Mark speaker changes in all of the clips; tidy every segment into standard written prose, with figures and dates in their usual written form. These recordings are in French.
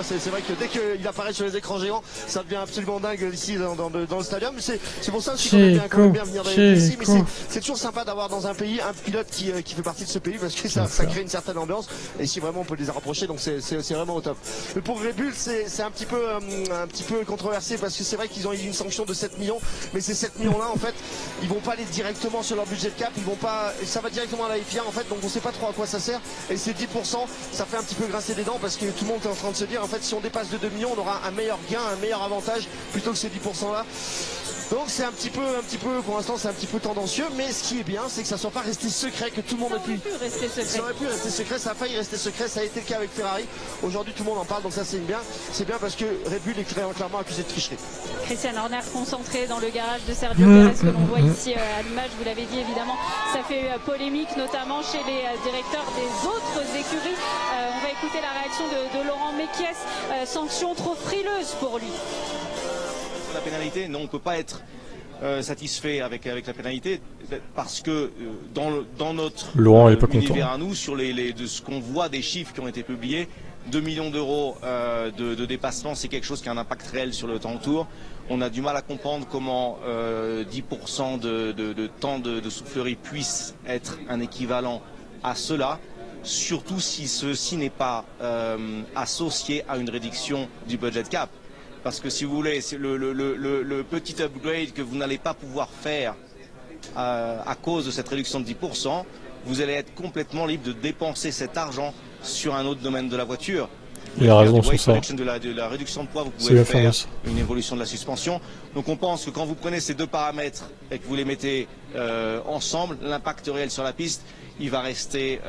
Speaker 1: C'est vrai que dès qu'il apparaît sur les écrans géants, ça devient absolument dingue ici dans le stadium. C'est pour ça aussi qu'on aime bien venir ici. Mais c'est toujours sympa d'avoir dans un pays un pilote qui fait partie de ce pays parce que ça crée une certaine ambiance. Et ici vraiment on peut les rapprocher, donc c'est vraiment au top. Mais pour Red Bull, c'est un petit peu controversé parce que c'est vrai qu'ils ont eu une sanction de 7 millions. Mais ces 7 millions là en fait, ils vont pas aller directement sur leur budget de cap. Ils vont pas, ça va directement à la FIA en fait. Donc on sait pas trop à quoi ça sert. Et ces 10%, ça fait un petit peu grincer des dents parce que tout le monde est en train de se dire en fait si on dépasse de 2 millions on aura un meilleur gain, un meilleur avantage plutôt que ces 10% là. Donc c'est un petit peu pour l'instant c'est un petit peu tendancieux, mais ce qui est bien c'est que ça soit pas resté secret, que tout le monde ait pu rester secret. Ça aurait pu rester secret, ça a failli rester secret, ça a été le cas avec Ferrari. Aujourd'hui tout le monde en parle, donc ça c'est bien parce que Red Bull est clairement accusé de tricherie.
Speaker 2: Christian Horner concentré dans le garage de Sergio Pérez que l'on voit ici à l'image, vous l'avez dit évidemment, ça fait polémique notamment chez les directeurs des autres écuries. On va écouter la réaction de Laurent Mekies, sanction trop frileuse pour lui.
Speaker 3: La pénalité, non, on ne peut pas être satisfait avec la pénalité parce que dans notre univers à nous, sur de ce qu'on voit des chiffres qui ont été publiés, 2 millions d'euros de dépassement, c'est quelque chose qui a un impact réel sur le temps de tour. On a du mal à comprendre comment 10% de temps de soufflerie puisse être un équivalent à cela, surtout si ceci n'est pas associé à une réduction du budget cap. Parce que si vous voulez, c'est le petit upgrade que vous n'allez pas pouvoir faire à cause de cette réduction de 10%, vous allez être complètement libre de dépenser cet argent sur un autre domaine de la voiture.
Speaker 4: Il a raison sur ça.
Speaker 3: De la réduction de poids, vous pouvez faire une évolution de la suspension. Donc on pense que quand vous prenez ces deux paramètres et que vous les mettez ensemble, l'impact réel sur la piste, il va rester,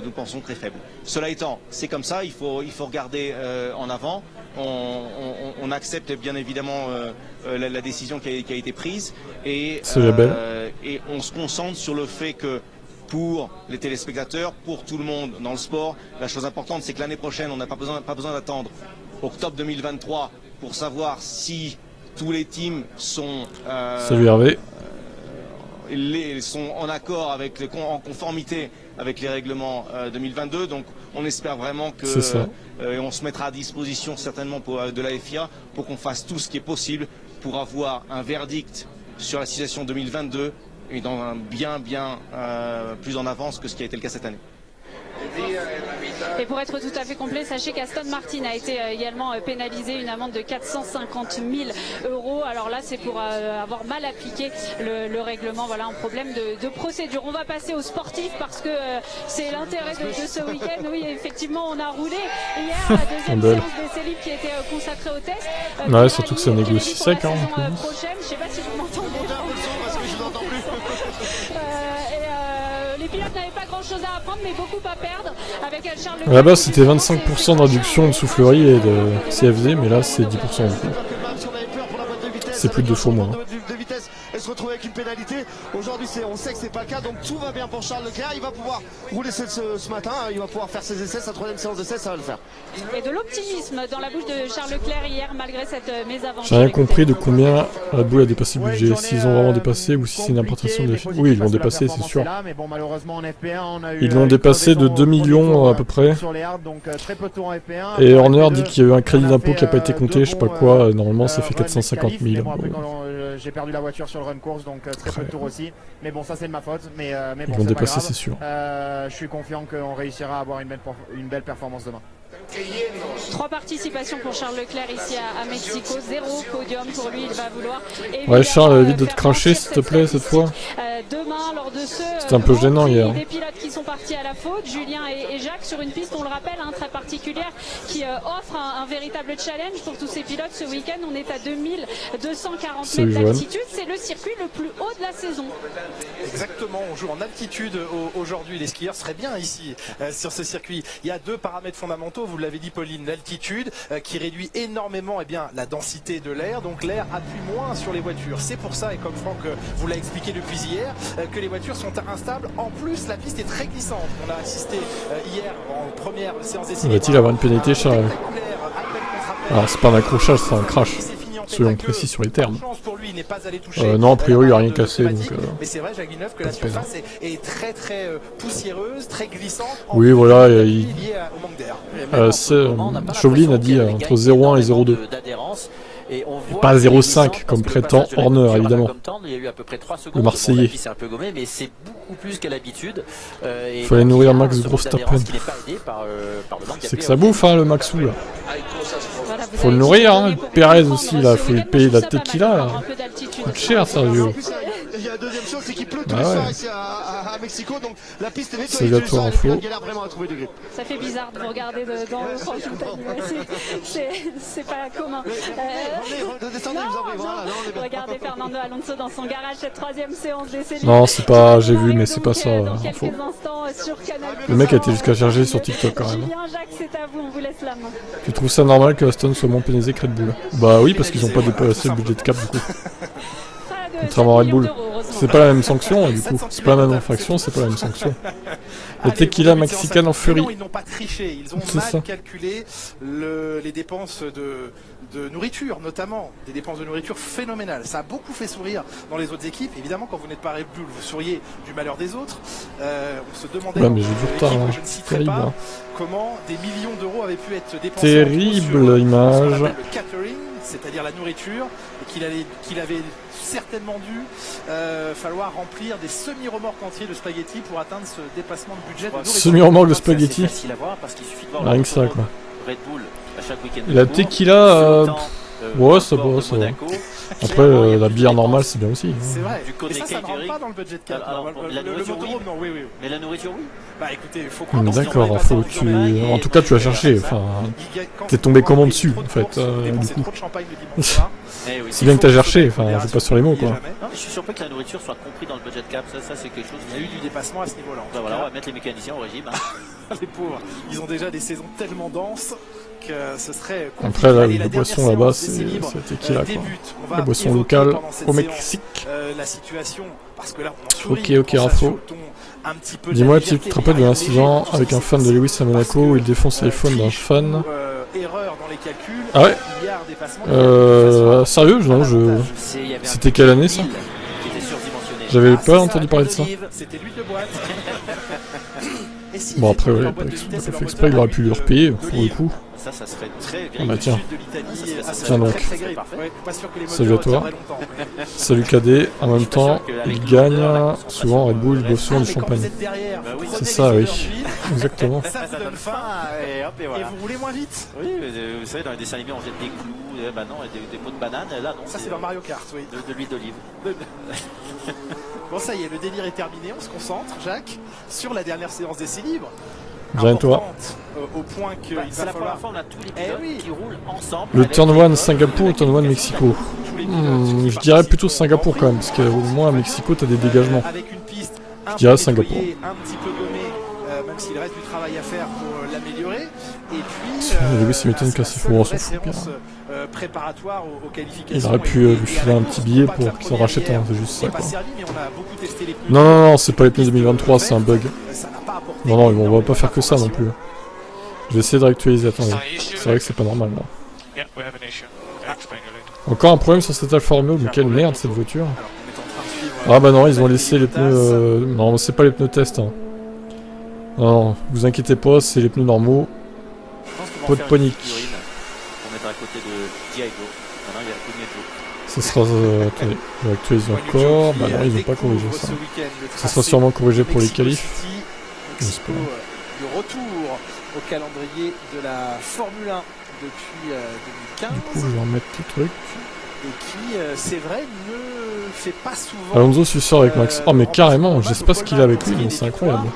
Speaker 3: nous pensons, très faible. Cela étant, c'est comme ça, il faut regarder en avant. On accepte bien évidemment la décision qui a été prise et on se concentre sur le fait que pour les téléspectateurs, pour tout le monde dans le sport, la chose importante c'est que l'année prochaine on n'a pas besoin d'attendre octobre 2023 pour savoir si tous les teams sont
Speaker 4: Salut Hervé.
Speaker 3: Sont en accord en conformité avec les règlements 2022, donc on espère vraiment que on se mettra à disposition certainement de la FIA pour qu'on fasse tout ce qui est possible pour avoir un verdict sur la situation 2022 et dans un bien plus en avance que ce qui a été le cas cette année.
Speaker 2: Et pour être tout à fait complet, sachez qu'Aston Martin a été également pénalisé, une amende de 450 000 €. Alors là, c'est pour avoir mal appliqué le règlement. Voilà, un problème de procédure. On va passer aux sportifs parce que c'est l'intérêt de ce week-end. Oui, effectivement, on a roulé hier la deuxième séance d'essai libre qui était consacrée au test.
Speaker 4: Ouais, surtout que ça négocie sec.
Speaker 2: Prochaine, je sais pas si vous m'entendez.
Speaker 1: Parce que je vous entends plus.
Speaker 2: Les pilotes n'avaient pas grand chose à apprendre mais beaucoup à perdre avec Charles Leclerc.
Speaker 4: Là-bas c'était 25% de réduction de soufflerie et de CFD, mais là c'est 10%. C'est plus de 2 fois moins.
Speaker 1: Et se retrouver avec une pénalité. Aujourd'hui, on sait que c'est pas le cas, donc tout va bien pour Charles Leclerc. Il va pouvoir rouler ce matin, il va pouvoir faire ses essais, sa troisième séance d'essai, ça va le faire.
Speaker 2: Et de l'optimisme dans la bouche de Charles Leclerc hier, malgré cette mésaventure.
Speaker 4: J'ai rien compris de combien Red Bull a dépassé le budget, s'ils ont vraiment dépassé ou si c'est une interprétation de... Oui, ils l'ont dépassé, c'est sûr. Ils l'ont dépassé de 2 millions à peu près. Et Horner dit qu'il y a eu un crédit d'impôt qui n'a pas été compté, je sais pas quoi, normalement ça fait 450 000.
Speaker 5: J'ai perdu la voiture sur le run course, donc très peu de tours aussi. Mais bon, ça c'est de ma faute. Mais
Speaker 4: ils
Speaker 5: bon,
Speaker 4: vont dépasser, c'est sûr.
Speaker 5: Je suis confiant qu'on réussira à avoir une belle performance demain.
Speaker 2: 3 participations pour Charles Leclerc ici à Mexico, 0 podium pour lui, il va vouloir.
Speaker 4: Ouais, Charles, évite de te cracher s'il te plaît cette fois.
Speaker 2: Demain, lors de ce.
Speaker 4: C'était un peu gênant hier.
Speaker 2: Des pilotes qui sont partis à la faute, Julien et Jacques, sur une piste, on le rappelle, très particulière, qui offre un véritable challenge pour tous ces pilotes. Ce week-end, on est à 2240 mètres d'altitude, c'est le circuit le plus haut de la saison.
Speaker 6: Exactement, on joue en altitude aujourd'hui. Les skieurs seraient bien ici sur ce circuit. Il y a 2 paramètres fondamentaux, vous l'avez dit Pauline, l'altitude qui réduit énormément la densité de l'air, donc l'air appuie moins sur les voitures. C'est pour ça, et comme Franck vous l'a expliqué depuis hier, que les voitures sont instables. En plus, la piste est très glissante. On a assisté hier en première séance d'essai.
Speaker 4: Va-t-il avoir une pénalité, Charles? Alors c'est pas un accrochage, c'est un crash.
Speaker 6: C'est fini en
Speaker 4: Soyons précis sur les termes.
Speaker 6: Chance pour lui, il n'est pas allé toucher
Speaker 4: non, a priori, il n'y a rien
Speaker 6: de
Speaker 4: cassé, donc...
Speaker 6: Mais c'est vrai, Jacques Villeneuve, que la surface est très très poussiéreuse, très glissante.
Speaker 4: Oui, voilà,
Speaker 6: liée au manque d'air.
Speaker 4: Chauvelin a dit entre 0,1 et 0,2. Et pas 0,5 comme prétend Horner, évidemment. Le Marseillais. Il fallait nourrir Max Verstappen. C'est que ça bouffe, hein, le Maxou, là. Faut le nourrir, hein. Perez aussi, là. Faut lui payer la tequila, là. Ça coûte cher, sérieux.
Speaker 1: Il y a la deuxième chose, c'est qu'il pleut tous les soirs ici à Mexico, donc la piste est nettoyée tous les soirs, les pilotes galèrent vraiment à trouver du grip.
Speaker 2: Ça fait bizarre de vous regarder dans le franc c'est pas commun. Regardez Fernando Alonso dans son garage, cette 3e séance d'essai.
Speaker 4: Non, c'est pas, j'ai vu, mais c'est pas ça. Le mec a été jusqu'à charger sur TikTok quand même. Tu trouves ça normal que Aston soit moins pénalisé que Red Bull? Bah oui, parce qu'ils ont pas dépassé le budget de cap du coup. Contrairement à Red Bull. C'est pas la même sanction, du coup. C'est pas la même infraction, c'est pas la même sanction. Le tequila mexicain en furie.
Speaker 6: Ils n'ont pas triché, ils ont mal calculé les dépenses de nourriture, notamment. Des dépenses de nourriture phénoménales. Ça a beaucoup fait sourire dans les autres équipes. Évidemment, quand vous n'êtes pas Red Bull, vous souriez du malheur des autres. On se demandait,
Speaker 4: ouais, mais j'ai du retard, hein.
Speaker 6: Je ne citerai pas, hein. Comment des millions d'euros avaient pu être dépensés.
Speaker 4: Terrible image.
Speaker 6: Le catering, c'est-à-dire la nourriture, et qu'il avait certainement dû falloir remplir des semi-remorques entiers de spaghettis pour atteindre ce dépassement de budget.
Speaker 4: Semi-remorque de spaghettis. Rien que ça, quoi. La tequila, ouais, ça va, ça va. Après, la bière normale, c'est bien aussi.
Speaker 6: C'est vrai, mais ça ne rentre pas dans le budget cap. Le motorhome, non, oui.
Speaker 7: Mais la nourriture, oui.
Speaker 6: Bah écoutez, il faut
Speaker 4: d'accord, faut que tu... En tout cas, tu as cherché, enfin... T'es tombé comment dessus, en fait, du coup. C'est bien que t'as cherché, enfin, je passe sur les mots, quoi.
Speaker 7: Non, mais je suis surpris que la nourriture soit compris dans le budget cap, ça c'est quelque chose...
Speaker 6: Il y a eu du dépassement à ce niveau-là.
Speaker 7: Bah voilà, on va mettre les mécaniciens au régime.
Speaker 6: Les pauvres, ils ont déjà des saisons tellement denses que ce serait
Speaker 4: compliqué. Après, là, la boisson là-bas, c'est tequila, quoi. La boisson locale au Mexique.
Speaker 6: La situation, parce que là, on sourit,
Speaker 4: ok, Rafo. Dis-moi, tu te rappelles de l'incident avec un fan de Lewis à Monaco où il défonce l'iPhone d'un fan? Ah ouais? Sérieux? Non, C'était quelle année, ça? J'avais pas entendu parler de ça. Bon, après, ouais, il a pas fait exprès, il aurait pu lui repayer, pour le coup.
Speaker 7: Ça serait très
Speaker 4: ah bah tiens. Tiens donc. Salut à toi. Salut Cadet. En même temps, il gagne souvent Red Bull, il boit souvent du champagne. C'est ça, oui. Exactement.
Speaker 6: Ça vous donne faim et vous roulez moins vite.
Speaker 7: Oui, vous savez, dans les dessins animés, on jette des clous, bah non, des pots de banane. Là, non.
Speaker 6: Ça, c'est dans Mario Kart, oui.
Speaker 7: De l'huile d'olive.
Speaker 6: Bon, ça y est, le délire est terminé. On se concentre, Jacques, sur la dernière séance d'essai libre.
Speaker 4: Bien toi.
Speaker 6: Au point que
Speaker 7: c'est la première fois on a tous les pilotes qui roulent ensemble.
Speaker 4: Le Turn 1 Singapour, Turn 1 Mexico. Je dirais plutôt Singapour quand même, parce qu'au moins à Mexico t'as des dégagements. Je dirais Singapour.
Speaker 6: Un petit peu gommé, même s'il reste du travail à faire pour l'améliorer. Et puis,
Speaker 4: Lewis Hamilton casse fou, on s'en fout.
Speaker 6: Préparatoire aux qualifications.
Speaker 4: Il aurait pu lui filer un petit billet pour qu'il s'en rachète un, c'est juste ça, quoi. Non, c'est pas les pneus 2023, c'est un bug. Non, on va pas faire que ça non plus. Je vais essayer de réactualiser, attendez. C'est vrai que c'est pas normal là. Encore un problème sur cette Alfa Romeo, mais quelle merde cette voiture. Ah bah non, ils ont laissé les pneus... Non, c'est pas les pneus test. Hein. Non, vous inquiétez pas, c'est les pneus normaux. Pas de panique. Ça sera... attendez, je vais actualiser encore. Bah non, ils ont pas corrigé ça. Ça sera sûrement corrigé pour les qualifs.
Speaker 6: Le retour au calendrier de la Formule 1 depuis 2015.
Speaker 4: Du coup, je vais remettre le truc.
Speaker 6: Et qui, c'est vrai, ne fait pas souvent...
Speaker 4: Alonso successeur avec Max. Oh mais carrément, je sais pas ce qu'il a avec lui, mais c'est incroyable.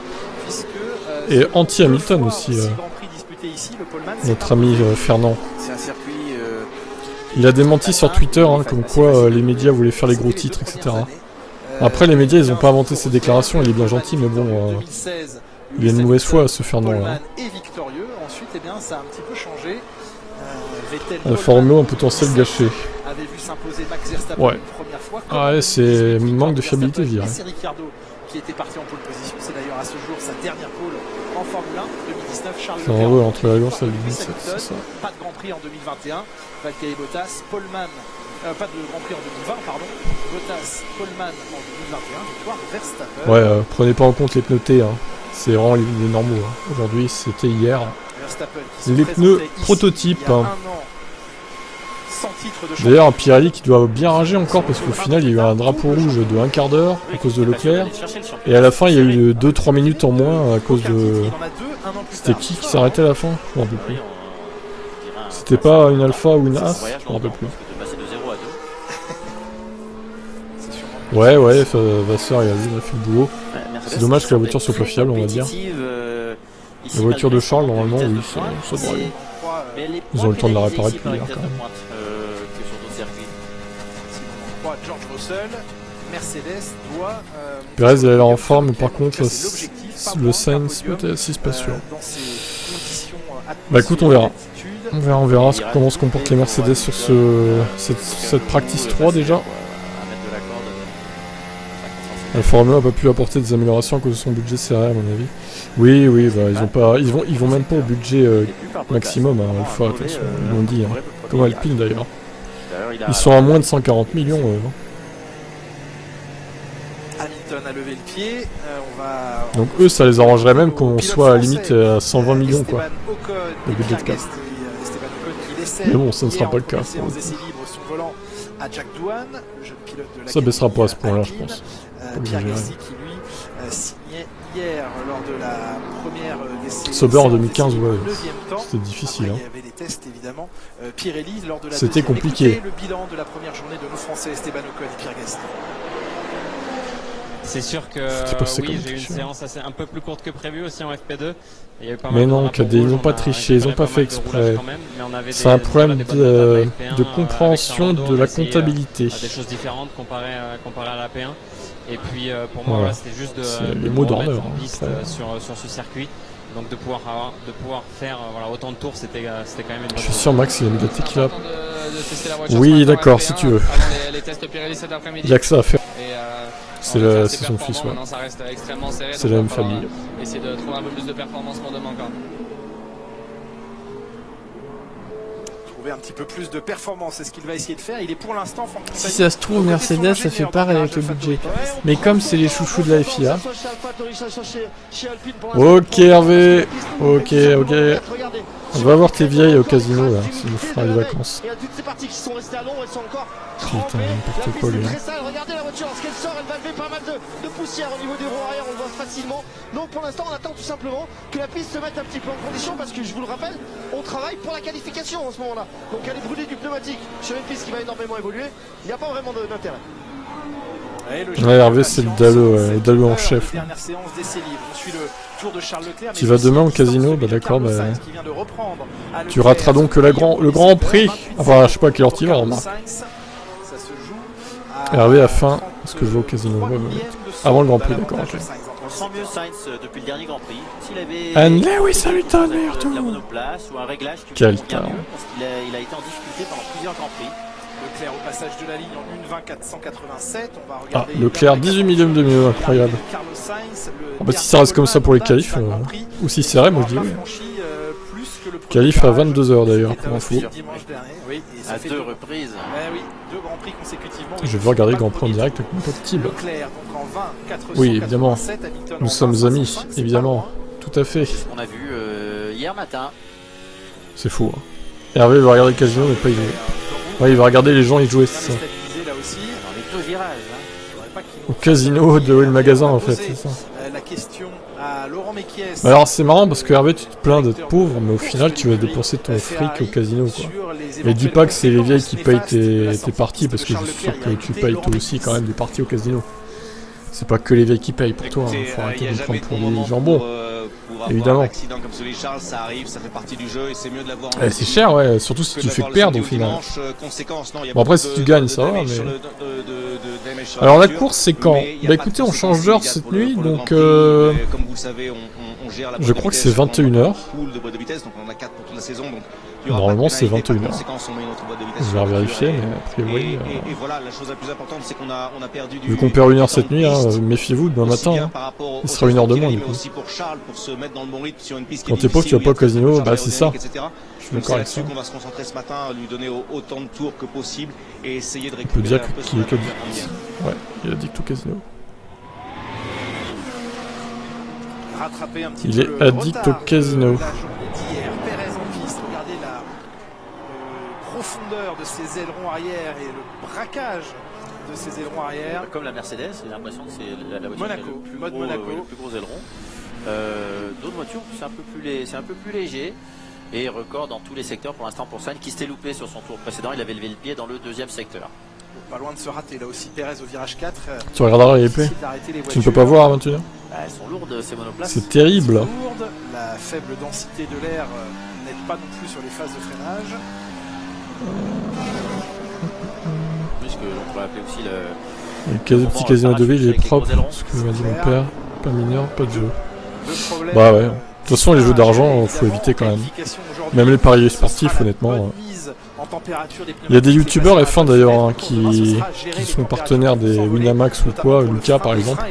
Speaker 4: Et anti-Hamilton aussi. Notre ami Fernand.
Speaker 7: C'est un circuit...
Speaker 4: Il a démenti sur Twitter, hein, comme quoi les médias voulaient faire les gros titres, etc. Après, les médias, ils ont pas inventé ces déclarations, il est bien gentil, mais bon... il a une mauvaise foi, ce Fernand, là.
Speaker 6: Ensuite, eh bien, ça a un petit peu changé.
Speaker 4: Alfa Romeo, un potentiel gâché. Ouais. Ah ouais, c'est manque de fiabilité, je dirais.
Speaker 6: C'est Ricciardo qui était parti en pole position. C'est d'ailleurs à ce jour sa dernière pole en Formule 1 2019, Charles
Speaker 4: Enfin,
Speaker 6: Leclerc.
Speaker 4: ouais, entre la Lance et la Ligne, c'est ça.
Speaker 6: Pas de Grand Prix en 2021. Valtteri Bottas, Paulman. Pas de Grand Prix en 2020, pardon. Bottas, Paulman en 2021. Victoire Verstappen.
Speaker 4: Ouais, prenez pas en compte les pneus T, hein. C'est vraiment les normaux. Hein. Aujourd'hui, c'était hier.
Speaker 6: Verstappen qui
Speaker 4: Les
Speaker 6: se
Speaker 4: pneus
Speaker 6: présentait ici
Speaker 4: prototypes.
Speaker 6: il y a
Speaker 4: Hein.
Speaker 6: un an, sans titre de champion.
Speaker 4: D'ailleurs, un Pirelli qui doit bien rager encore parce qu'au final, il y a eu un drapeau rouge de un quart d'heure à cause de Leclerc. Et à la fin, il y a eu 2-3 minutes en moins à cause de... C'était qui s'est arrêté à la fin? Je m'en rappelle plus. C'était pas une Alpha ou une As? Je m'en rappelle plus. Ouais, Vasseur, il a fait le boulot. C'est dommage que la voiture soit pas fiable, on va dire. La voiture de Charles, normalement, oui, ça devrait aller. Ils ont eu le temps de la réparer depuis hier, quand même.
Speaker 6: George Russell, Mercedes doit...
Speaker 4: Perez, il a l'air en forme, mais par contre, le Sainz, peut-être, si c'est pas sûr. Bah écoute, on verra. On verra comment se comportent les Mercedes sur cette practice 3 déjà. Alfa Romeo n'a pas pu apporter des améliorations à cause de son budget serré à mon avis. Oui, bah ils vont même pas au budget maximum, hein, Alfa, attention, ils l'ont dit, hein. Comme Alpine d'ailleurs. Ils sont à moins de 140 millions.
Speaker 6: Hamilton a levé le pied, on va...
Speaker 4: Donc eux, ça les arrangerait même qu'on soit à la limite à 120 millions quoi. Le budget de cap. Mais bon, ça ne sera pas le cas. Ça baissera pas à ce point-là, je pense.
Speaker 6: Pierre Gasly qui lui signait hier lors de la première d'essai.
Speaker 4: Sauber en 2015, ouais, c'était difficile.
Speaker 6: Après, il y avait des tests évidemment. Pirelli lors de la
Speaker 4: c'était compliqué.
Speaker 6: Écoutez le bilan de la première journée de nos Français Esteban Ocon et Pierre Gasly.
Speaker 8: C'est sûr que oui, j'ai eu une séance un peu plus courte que prévu aussi en FP2. Il y a eu pas mal
Speaker 4: mais non, KD, ils n'ont pas triché, ils n'ont pas fait exprès. C'est un problème de compréhension de la comptabilité.
Speaker 8: Des choses différentes comparées à la P1. Et puis pour moi, voilà, c'était juste de
Speaker 4: mots
Speaker 8: remettre
Speaker 4: d'honneur
Speaker 8: en piste sur ce circuit. Donc de pouvoir faire autant de tours, c'était quand même une bonne chose.
Speaker 4: Je suis sûr, Max, il a mis la tequila. Oui, d'accord, si tu veux. Il n'y a que ça à faire. C'est son fils, ouais. C'est la même famille.
Speaker 9: Essayer de trouver un peu plus de performance pour demain encore.
Speaker 6: Un petit peu plus de performance, c'est ce qu'il va essayer de faire. Il est pour l'instant.
Speaker 10: Si ça se trouve, Mercedes, ça fait pareil avec le budget. Mais comme c'est les chouchous de la FIA.
Speaker 4: Ok, Hervé. Ok. On va voir tes vieilles au casino là, si nous fera les vacances. Putain, n'importe quoi, lui.
Speaker 1: Regardez la voiture, lorsqu'elle sort, elle va lever pas mal de poussière au niveau des roues arrière, on le voit facilement. Donc pour l'instant, on attend tout simplement que la piste se mette un petit peu en condition parce que je vous le rappelle, on travaille pour la qualification en ce moment-là. Donc aller brûler du pneumatique sur une piste qui va énormément évoluer, il n'y a pas vraiment d'intérêt.
Speaker 4: Ouais, Hervé, c'est le Dalleux en chef. Tu vas demain au casino, bah d'accord, bah... Tu rateras donc le Grand Prix. Enfin, je sais pas à quelle heure tu vas, remarque. Hervé a faim, parce que je vais au casino. Ouais. Avant le Grand Prix, d'accord, ok.
Speaker 7: On sent mieux Sainz depuis le dernier Grand Prix. S'il avait
Speaker 4: And Lewis Hamilton, meilleur tour.
Speaker 7: la monoplace ou un réglage qui
Speaker 4: Quel
Speaker 7: lui convient
Speaker 4: talent.
Speaker 7: mieux, parce qu'il a été en difficulté pendant plusieurs Grands Prix.
Speaker 6: Leclerc au passage de la ligne en 1.20.487. On va
Speaker 4: Ah,
Speaker 6: regarder
Speaker 4: Leclerc, 18 millième de mieux, incroyable. Ah bah si ça reste comme ça pour les qualifs, ou si c'est vrai, moi je dis oui. Qualif à 22h d'ailleurs, pour info.
Speaker 7: À deux reprises.
Speaker 6: Oui, 2 Grands Prix consécutivement.
Speaker 4: Je vais regarder le Grand Prix en direct avec mon pote Tib. Oui, évidemment. Nous sommes amis, évidemment. Tout à fait.
Speaker 7: On a vu hier matin.
Speaker 4: C'est fou. Hein. Hervé va regarder le casino, mais pas y jouer. Ouais, il va regarder les gens y jouer, c'est ça. Au casino de le magasin, en fait, c'est ça.
Speaker 6: La question à Laurent Mekies.
Speaker 4: Alors c'est marrant parce que Hervé, tu te plains d'être pauvre, mais au final tu vas dépenser ton fric au casino, quoi. Et dis pas que c'est les vieilles qui payent tes parties, parce que je suis sûr que tu payes toi aussi quand même des parties au casino. C'est pas que les vieilles qui payent pour toi, hein. Faut arrêter de prendre pour des jambons. Évidemment. C'est cher, ouais, surtout si tu fais que perdre au final. Bon après si tu gagnes ça va, mais... Alors la course c'est quand? Bah écoutez, on change d'heure cette nuit, donc je crois que c'est 21h. Normalement c'est 21h. Je vais vérifier, mais a priori...
Speaker 3: Et voilà, la chose la plus importante, c'est qu'on a perdu du...
Speaker 4: Vu qu'on perd 1 heure cette nuit, méfiez-vous demain matin. Il sera 1 heure de moins du coup. Quand t'es pauvre, tu vas pas au casino, bah c'est ça. Je suis d'accord avec ça.
Speaker 3: On va se concentrer ce matin, lui donner autant de tours que possible et essayer de
Speaker 4: On peut dire
Speaker 3: récupérer
Speaker 4: qu'il est addict. Ouais, il est addict au casino. Il est addict au casino.
Speaker 6: Profondeur de ses ailerons arrière et le braquage de ses ailerons arrière.
Speaker 7: Comme la Mercedes, j'ai l'impression que c'est la voiture
Speaker 6: Monaco,
Speaker 7: qui a
Speaker 6: mode Monaco.
Speaker 7: le plus gros aileron. D'autres voitures, c'est un peu plus léger. Et record dans tous les secteurs pour l'instant pour Sainz qui s'était loupé sur son tour précédent. Il avait levé le pied dans le 2e secteur.
Speaker 6: Pas loin de se rater là aussi. Perez au virage 4.
Speaker 4: Tu regarderas les épées. Tu ne peux pas voir à 21h.
Speaker 7: Elles sont lourdes ces monoplaces.
Speaker 4: C'est terrible.
Speaker 6: Lourde. La faible densité de l'air n'aide pas non plus sur les phases de freinage.
Speaker 7: Puisque on pourrait appeler aussi le...
Speaker 4: Le petit casino de ville il est propre, ce que m'a dit mon père. Pas mineur, pas de jeu. Bah ouais. De toute façon les jeux d'argent, faut éviter quand même. Même les paris sportifs, honnêtement. Il y a des youtubeurs F1 d'ailleurs hein, qui sont partenaires des Winamax ou quoi, Lucas par exemple.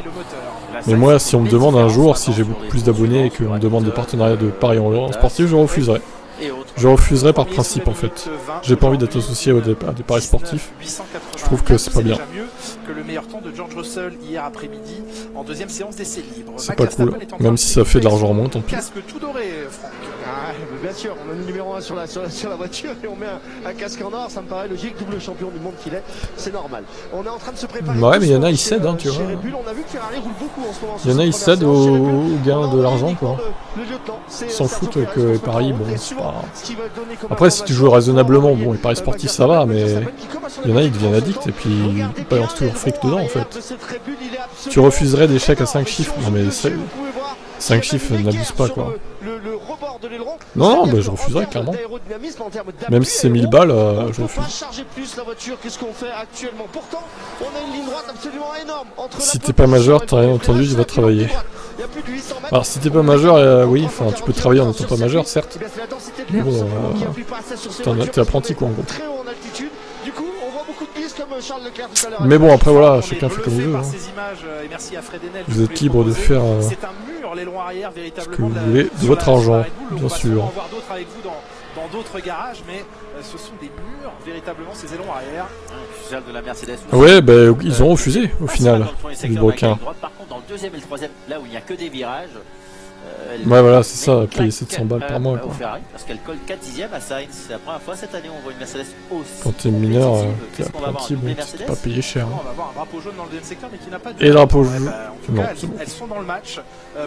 Speaker 4: Mais moi, si on me demande un jour, si j'ai beaucoup plus d'abonnés et qu'on me demande des partenariats de paris en sportif, je refuserai. Je refuserai par principe en fait. J'ai pas envie d'être associé à des paris sportifs. Je trouve que c'est pas bien. C'est pas cool. Même si ça fait de l'argent en moins, tant pis.
Speaker 1: Bien sûr, on a le numéro 1 sur la voiture et on met un casque en or, ça me paraît logique, double champion du monde qu'il est, c'est normal. On est en train de se préparer.
Speaker 4: Ouais, mais il y en a, ils cèdent, hein, tu vois. Il y en a, ils cèdent au gain de l'argent, quoi. Ils s'en foutent que les paris, bon, c'est pas... Après, si tu joues raisonnablement, bon, les paris sportifs, ça va, mais il y en a, ils deviennent addicts et puis ils balancent tout leur fric dedans, en fait. Tu refuserais des chèques à 5 chiffres, non mais 5 chiffres, n'abuse pas, quoi. Non, bah je refuserais clairement. Même si c'est 1000 balles, je refuse. Si t'es pas majeur, t'as rien entendu, tu vas travailler. Alors si t'es pas majeur, oui, enfin tu peux travailler en étant pas majeur, certes. Mais bon, t'es apprenti quoi en gros. Mais bon, après voilà, chacun fait comme il veut. Hein. Vous êtes libre de faire ce que vous voulez de votre argent, bien sûr.
Speaker 6: On va voir d'autres avec vous dans d'autres garages, mais ce sont des murs, véritablement, ces ailerons arrière.
Speaker 7: De la Mercedes.
Speaker 4: Ouais, bah ils ont refusé au final, du broquin.
Speaker 7: Par contre, dans le 2e et le 3e, là où il n'y a que des virages.
Speaker 4: Ouais, voilà, c'est ça, payer 700 balles par mois. Quoi.
Speaker 7: Ferrari, parce qu'elle colle 4/10 à Sainz. C'est la première fois cette année où on voit une Mercedes aussi.
Speaker 4: Quand t'es mineur, t'es apprenti, bon, t'es pas payé cher. Hein.
Speaker 6: On va voir un drapeau jaune dans le 2e secteur, mais qui n'a pas de.
Speaker 4: Et drapeau jaune.
Speaker 6: Non, elles sont dans le match.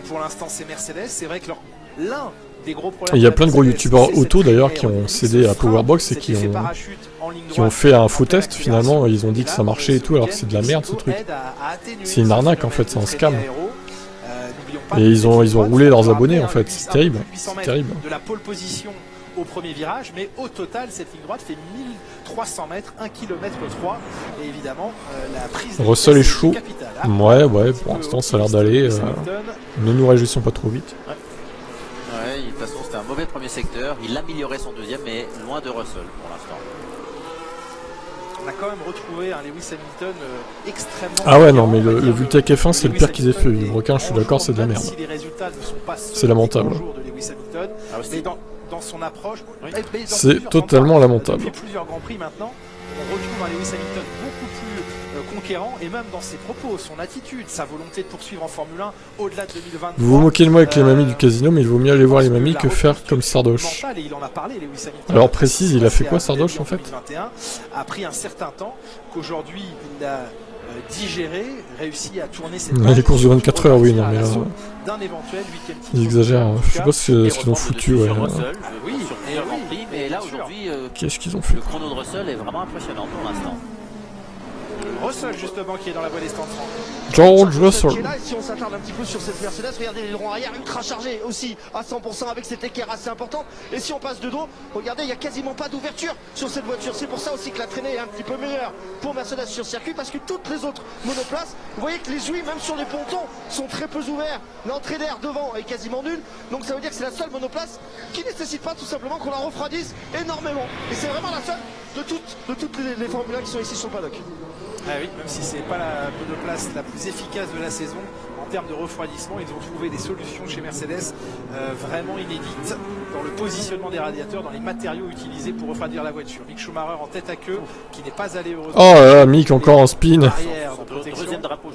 Speaker 6: Pour l'instant, c'est Mercedes. C'est vrai que l'un des gros problèmes.
Speaker 4: Il y a plein de gros youtubeurs auto d'ailleurs qui ont cédé à Powerbox et qui ont fait un faux test finalement. Ils ont dit que ça marchait et tout, alors que c'est de la merde ce truc. C'est une arnaque en fait, c'est un scam. Et ils ont roulé leurs abonnés en fait, c'est terrible, c'est terrible.
Speaker 6: De la pole position au premier virage, mais au total cette ligne droite fait 1300 mètres, 1 km 3, et évidemment la prise de
Speaker 4: Russell est chaud. Ouais, pour l'instant ça a l'air d'aller. Ne nous réjouissons pas trop vite.
Speaker 7: Ouais, de toute façon c'était un mauvais premier secteur, il améliorait son 2e, mais loin de Russell pour l'instant.
Speaker 6: On a quand même retrouvé un Lewis Hamilton extrêmement...
Speaker 4: Ah ouais, non, mais le Vultec F1, c'est le pire qu'ils aient fait. Le requin, je suis d'accord, c'est de la merde. C'est lamentable. C'est totalement lamentable.
Speaker 6: Depuis plusieurs Grands Prix maintenant, on retrouve un Lewis Hamilton beaucoup plus conquérant, et même dans ses propos, son attitude, sa volonté de poursuivre en Formule 1 au-delà de 2023.
Speaker 4: Vous vous moquez de moi avec les mamies du casino, mais il vaut mieux aller voir les mamies que faire comme Sardoche. Alors précise, il a fait quoi Sardoche en fait?
Speaker 6: A pris un certain temps, qu'aujourd'hui il a digéré, réussi à tourner cette...
Speaker 4: Les courses de 24 heures, oui, non mais là... Ils exagèrent, je sais pas ce qu'ils ont foutu, ouais.
Speaker 7: Oui, sur plusieurs Grands Prix, mais là aujourd'hui...
Speaker 4: Qu'est-ce qu'ils ont fait?
Speaker 7: Le chrono de Russell est vraiment impressionnant pour l'instant.
Speaker 6: Russell justement qui est dans la voie des stands.
Speaker 4: George Russell.
Speaker 1: Et si on s'attarde un petit peu sur cette Mercedes, regardez les ronds arrière ultra chargés aussi à 100% avec cet équerre assez important. Et si on passe de dos, regardez, il n'y a quasiment pas d'ouverture sur cette voiture. C'est pour ça aussi que la traînée est un petit peu meilleure pour Mercedes sur circuit, parce que toutes les autres monoplaces, vous voyez que les ouïes, même sur les pontons, sont très peu ouverts. L'entrée d'air devant est quasiment nulle. Donc ça veut dire que c'est la seule monoplace qui nécessite pas tout simplement qu'on la refroidisse énormément. Et c'est vraiment la seule de toutes les Formule 1 qui sont ici sur le paddock.
Speaker 6: Ah oui, même si c'est pas la monoplace la plus efficace de la saison en termes de refroidissement, ils ont trouvé des solutions chez Mercedes vraiment inédites dans le positionnement des radiateurs, dans les matériaux utilisés pour refroidir la voiture. Mick Schumacher en tête à queue, qui n'est pas allé heureusement.
Speaker 4: Oh là là, Mick encore en spin.
Speaker 7: Deuxième drapeau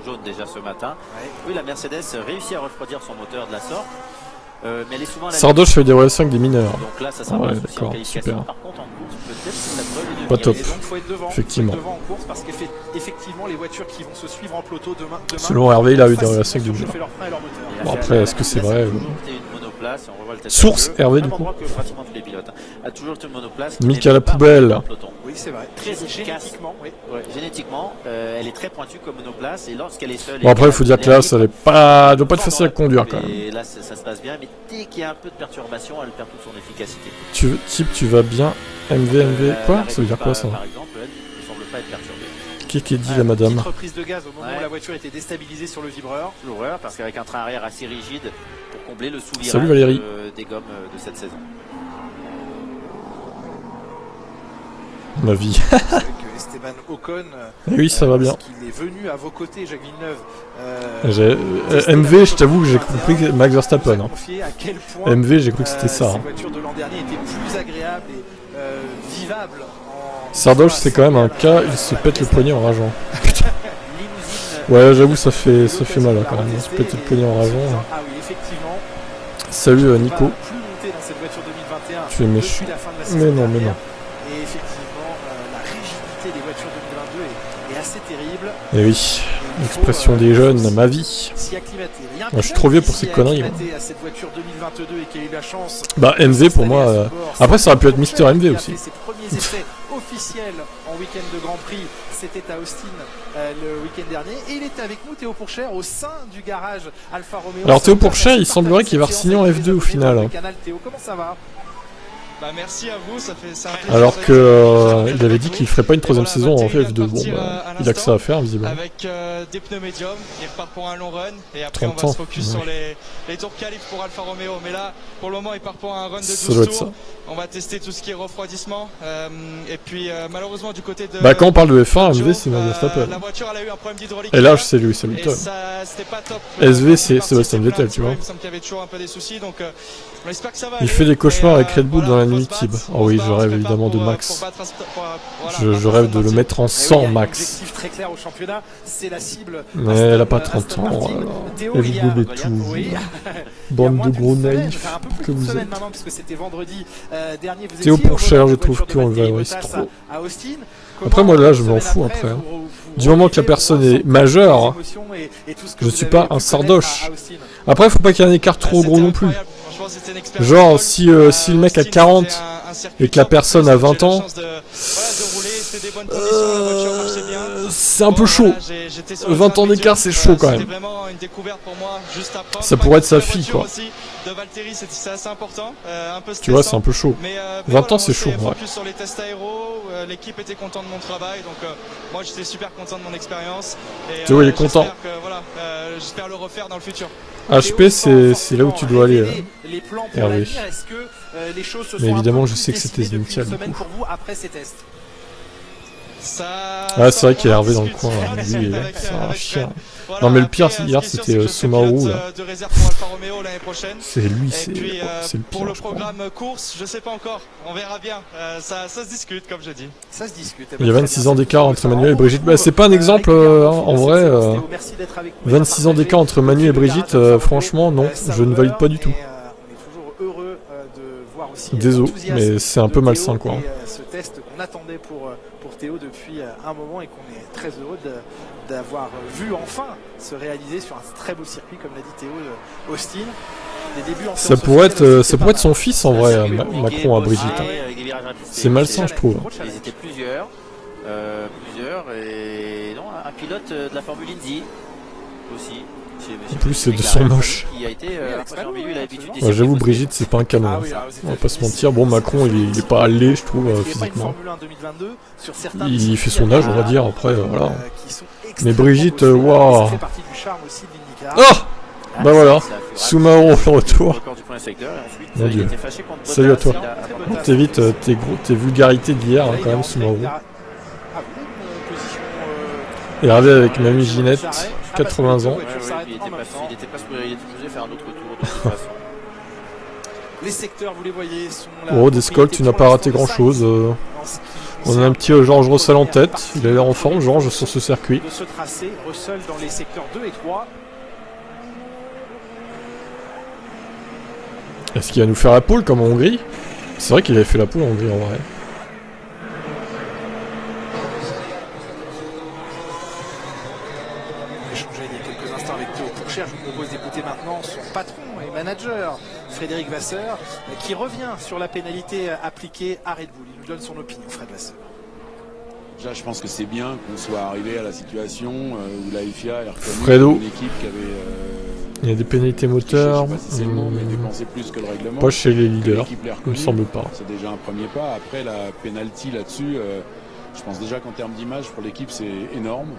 Speaker 7: jaune déjà ce matin. Ouais. Oui, la Mercedes réussit à refroidir son moteur de la sorte. Mais elle est souvent
Speaker 4: Sardoche fait des relais avec des mineurs.
Speaker 7: Donc là, ça sera
Speaker 4: ouais, d'accord, super.
Speaker 7: Par contre, en course, peut-être que ça peut
Speaker 4: pas top.
Speaker 6: Et donc, faut être devant,
Speaker 4: effectivement.
Speaker 6: Faut être devant en course parce qu'effectivement, les voitures qui vont se suivre en peloton demain
Speaker 4: selon Hervé, il a eu des relais avec du mineurs. Bon, après, est-ce que c'est vrai Source Hervé du coup.
Speaker 7: Pratiquement tous les pilotes a toujours une monoplace.
Speaker 4: Mick à la poubelle.
Speaker 6: Oui, c'est vrai.
Speaker 7: Très génétiquement, oui. Ouais, génétiquement, elle est très pointue comme monoplace et lorsqu'elle est seule.
Speaker 4: Bon après, il faut dire que là, ça doit pas être facile à conduire quand même.
Speaker 7: Et là, ça se passe bien, mais dès qu'il y a un peu de perturbation, elle perd toute son efficacité.
Speaker 4: Tu vas bien MV quoi? Ça veut dire quoi ça?
Speaker 7: Par exemple, elle ne semble pas être perturbée.
Speaker 4: Qui dit la madame?
Speaker 6: Petite reprise de gaz au moment où la voiture était déstabilisée sur le vibreur.
Speaker 7: Parce qu'avec un train arrière assez rigide pour combler le sous-virage.
Speaker 4: Salut Valérie.
Speaker 7: Des gommes de cette saison.
Speaker 4: Ma vie.
Speaker 6: Avec Esteban Ocon.
Speaker 4: Oui, ça va bien.
Speaker 6: Il est venu à vos côtés, Jacques Villeneuve.
Speaker 4: MV, je t'avoue que j'ai compris que Max Verstappen. Hein. MV, j'ai cru que c'était ça.
Speaker 6: Ces voitures de l'an dernier étaient plus agréables et vivables.
Speaker 4: Sardoche, c'est quand même un cas, il se pète le poignet en rageant. Putain. Ouais, j'avoue, ça fait mal quand même. Il se pète le poignet en rageant.
Speaker 6: Ah oui, effectivement.
Speaker 4: Salut Nico.
Speaker 6: Tu
Speaker 4: es méchant. Mais non.
Speaker 6: Et effectivement, la rigidité des voitures 2022 est assez terrible.
Speaker 4: Et oui, l'expression des jeunes, ma vie. Moi, je suis trop vieux pour ces conneries.
Speaker 6: À cette voiture 2022 et qui a eu la chance.
Speaker 4: Bah, MV pour moi. Après, ça aurait pu être Mister MV aussi.
Speaker 6: Ses premiers essais officiels en week-end de Grand Prix, c'était à Austin le week-end dernier. Et il était avec nous, Théo Pourchère, au sein du garage Alfa Romeo.
Speaker 4: Alors, Théo Pourchère, il semblerait qu'il va re-signer en F2 au final.
Speaker 6: Théo, comment ça va?
Speaker 9: Bah merci à vous, ça fait
Speaker 4: alors que il avait dit qu'il ferait pas une troisième saison en F2. Bon, bah, il a que ça à faire visiblement.
Speaker 9: Avec des pneus médiums, il repart pour un long run et après on va se focus sur les tours qualif pour Alfa Romeo. Mais là, pour le moment, il part pour un run de 12 tours. On va tester tout ce qui est refroidissement. Et puis malheureusement du côté de...
Speaker 4: Bah quand on parle de F1, MV c'est Max Verstappen.
Speaker 9: La voiture elle a eu un problème d'hydraulique.
Speaker 4: Et là c'est Lewis Hamilton. SV c'est Sebastian Vettel, tu vois.
Speaker 9: Il me semble qu'il y avait toujours un peu des soucis, donc on espère que ça va.
Speaker 4: Il fait des cauchemars avec Red Bull dans la nuit Tib. Oh oui, je rêve évidemment de Max. Je rêve de le mettre en 100 Max.
Speaker 6: Très clair au championnat, c'est la cible.
Speaker 4: Mais elle a pas 30 ans. Elle rigole et tout. Bande de gros naïfs que vous êtes. Théo Pourchère, je trouve qu'on le valorise trop. Après moi là je m'en fous après. Du moment que la personne est majeure, je suis pas un sardoche. Après faut pas qu'il y ait un écart trop gros non plus. Genre si le mec a 40 et que la personne a 20 ans, c'est un peu chaud. 20 ans d'écart c'est chaud quand même. Ça pourrait être sa fille quoi. Tu vois c'est un peu chaud. 20 ans c'est chaud ouais.
Speaker 9: L'équipe était contente de mon travail, donc moi j'étais super content de mon expérience.
Speaker 4: Tu vois il est content.
Speaker 9: J'espère le refaire dans le futur.
Speaker 4: HP c'est là où tu dois aller Hervé. Mais évidemment je sais que c'était Zenithia du coup. Ah c'est vrai qu'il y a Hervé dans le coin là. Lui c'est un chien. Non mais le pire hier c'était Sumaru là. C'est lui, c'est le pire.
Speaker 9: Pour le programme course, je sais pas encore, on verra bien. Ça se discute comme je dis.
Speaker 6: Ça se discute.
Speaker 4: Il y a 26 ans d'écart entre Manu et Brigitte. Bah, c'est pas un exemple en vrai. 26 ans d'écart entre Manu et Brigitte, franchement non, je ne valide pas du tout. Désolé, mais c'est un peu malsain quoi.
Speaker 6: Ce test qu'on attendait pour Théo depuis un moment et qu'on est très heureux d'avoir vu enfin se réaliser sur un très beau circuit comme l'a dit Théo Austin.
Speaker 4: Ça pourrait être son fils en vrai, Macron à Brigitte. C'est malsain je trouve.
Speaker 7: Ils étaient plusieurs et pilote de la Formule Indy aussi.
Speaker 4: En plus, c'est de son moche. Ouais, j'avoue, Brigitte, c'est pas un canon. Hein. On va pas se mentir. Bon, Macron, il est pas laid, je trouve, physiquement. Il fait son âge, on va dire. Après, voilà. Mais Brigitte, waouh. Oh, bah voilà. Sumaoro au retour. Mon dieu. Salut à toi. T'évites tes vulgarités d'hier, hein, quand même, Sumaoro. Et regardez avec Mamie Ginette, 80 ans.
Speaker 7: Il était pas supposé faire un autre tour de toute façon.
Speaker 6: Les secteurs, vous les voyez, sont là.
Speaker 4: Oh, Descolt, tu n'as pas raté grand chose. On a un petit Georges Russell en tête. Il a l'air en forme, Georges, sur ce circuit.
Speaker 6: De ce tracé, Russell dans les secteurs 2 et 3.
Speaker 4: Est-ce qu'il va nous faire la pole comme en Hongrie? C'est vrai qu'il avait fait la pole en Hongrie en vrai.
Speaker 6: Je vous propose d'écouter maintenant son patron et manager, Frédéric Vasseur, qui revient sur la pénalité appliquée à Red Bull. Il nous donne son opinion, Fred Vasseur.
Speaker 11: Déjà, je pense que c'est bien qu'on soit arrivé à la situation où la FIA est
Speaker 4: reconnue
Speaker 11: une équipe qui avait...
Speaker 4: il y a des pénalités moteurs, pas chez les leaders, il me semble pas.
Speaker 11: C'est déjà un premier pas. Après, la pénalty là-dessus, je pense déjà qu'en termes d'image, pour l'équipe, c'est énorme.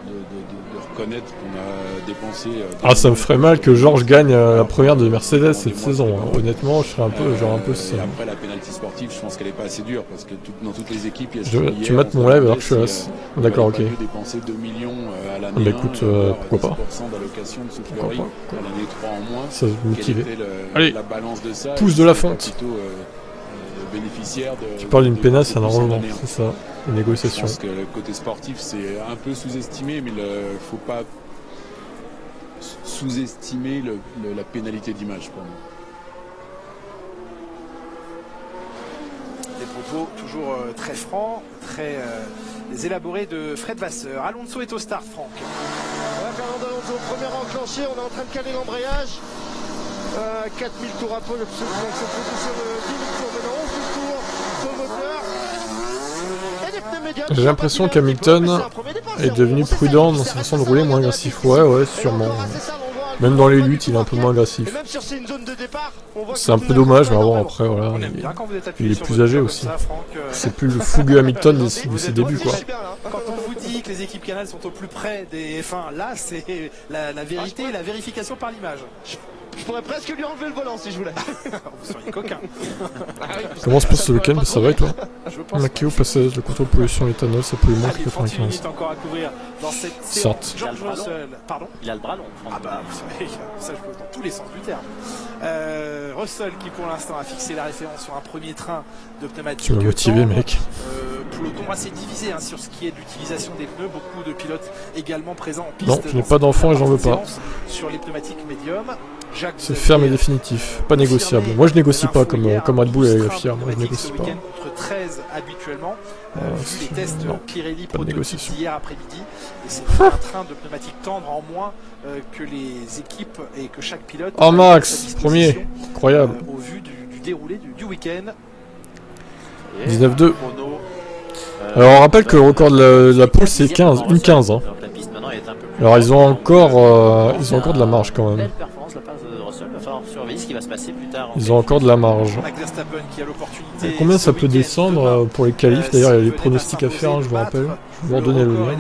Speaker 11: De reconnaître qu'on a dépensé...
Speaker 4: Ah, ça me ferait mal que Georges gagne la première de Mercedes cette saison. Hein. Honnêtement, je serais un peu genre un peu ça.
Speaker 11: Après, la pénalité sportive, je pense qu'elle est pas assez dure parce que dans toutes les équipes, il y a
Speaker 4: tu mates mon live alors que je suis as. D'accord, ok.
Speaker 11: Dépenser 2 millions à l'année.
Speaker 4: Bah écoute, pourquoi pas.
Speaker 11: D'allocation de soufflerie, à l'année 3 en moins.
Speaker 4: Ça me motive.
Speaker 11: Allez, la balance de ça,
Speaker 4: pouce de la fonte.
Speaker 11: Bénéficiaire de...
Speaker 4: Tu parles d'une pénale, c'est un enrôlement, c'est ça, une négociation.
Speaker 11: Je pense que le côté sportif, c'est un peu sous-estimé, mais il ne faut pas sous-estimer la pénalité d'image pour moi.
Speaker 6: Des propos toujours très francs, très élaborés de Fred Vasseur. Alonso est au start, Franck.
Speaker 1: Voilà, Fernando Alonso, premier enclenché, on est en train de caler l'embrayage. 4000 tours à pole, se positionne 10 000 tours maintenant, 11 000 tours sur le moteur.
Speaker 4: J'ai l'impression qu'Hamilton est devenu prudent dans sa façon de rouler, moins agressif. Ouais, sûrement. Même dans les luttes, il est un peu moins agressif. C'est un peu dommage, mais bon, après, voilà. Il est plus âgé aussi. C'est plus le fougueux Hamilton de ses débuts, quoi.
Speaker 6: Quand on vous dit que les équipes Canal sont au plus près des F1, là, c'est la vérité et la vérification par l'image.
Speaker 1: Je pourrais presque lui enlever le volant si je voulais.
Speaker 6: Vous seriez coquin.
Speaker 4: Comment se passe ce week-end? Ça va et toi? Maquio passage, le contrôle de pollution éthanol, ça pollue moins que 95.
Speaker 6: Encore à couvrir dans cette
Speaker 4: certes.
Speaker 6: George Russell, pardon.
Speaker 7: Il a le bras long.
Speaker 6: Ah bah vous savez, ça je peux dans tous les sens du terme. Russell qui pour l'instant a fixé la référence sur un premier train de pneumatiques.
Speaker 4: Tu m'as motivé, mec.
Speaker 6: Peloton assez divisé hein, sur ce qui est d'utilisation des pneus, beaucoup de pilotes également présents en piste.
Speaker 4: Non, je n'ai pas d'enfant et j'en veux pas.
Speaker 6: Sur les pneumatiques médium.
Speaker 4: C'est ferme et définitif, pas négociable. Moi je négocie pas comme Red Bull et la FIA, moi je négocie pas.
Speaker 6: Contre 13 habituellement, vu les tests Pirelli
Speaker 4: pas de négociation
Speaker 6: hier après-midi, et c'est un train de pneumatiques tendres en moins que les équipes et que chaque pilote.
Speaker 4: Oh Max, premier, incroyable.
Speaker 6: Au vu du déroulé du week-end.
Speaker 4: 19-2. Alors on rappelle que le record de la pole c'est 15, une 15. Hein. Alors ils ont encore de la marge quand même. Ils ont encore de la marge. Et combien ça peut descendre pour les qualifs? D'ailleurs il y a les pronostics à faire, hein, je vous rappelle. Je vais vous redonner le lien.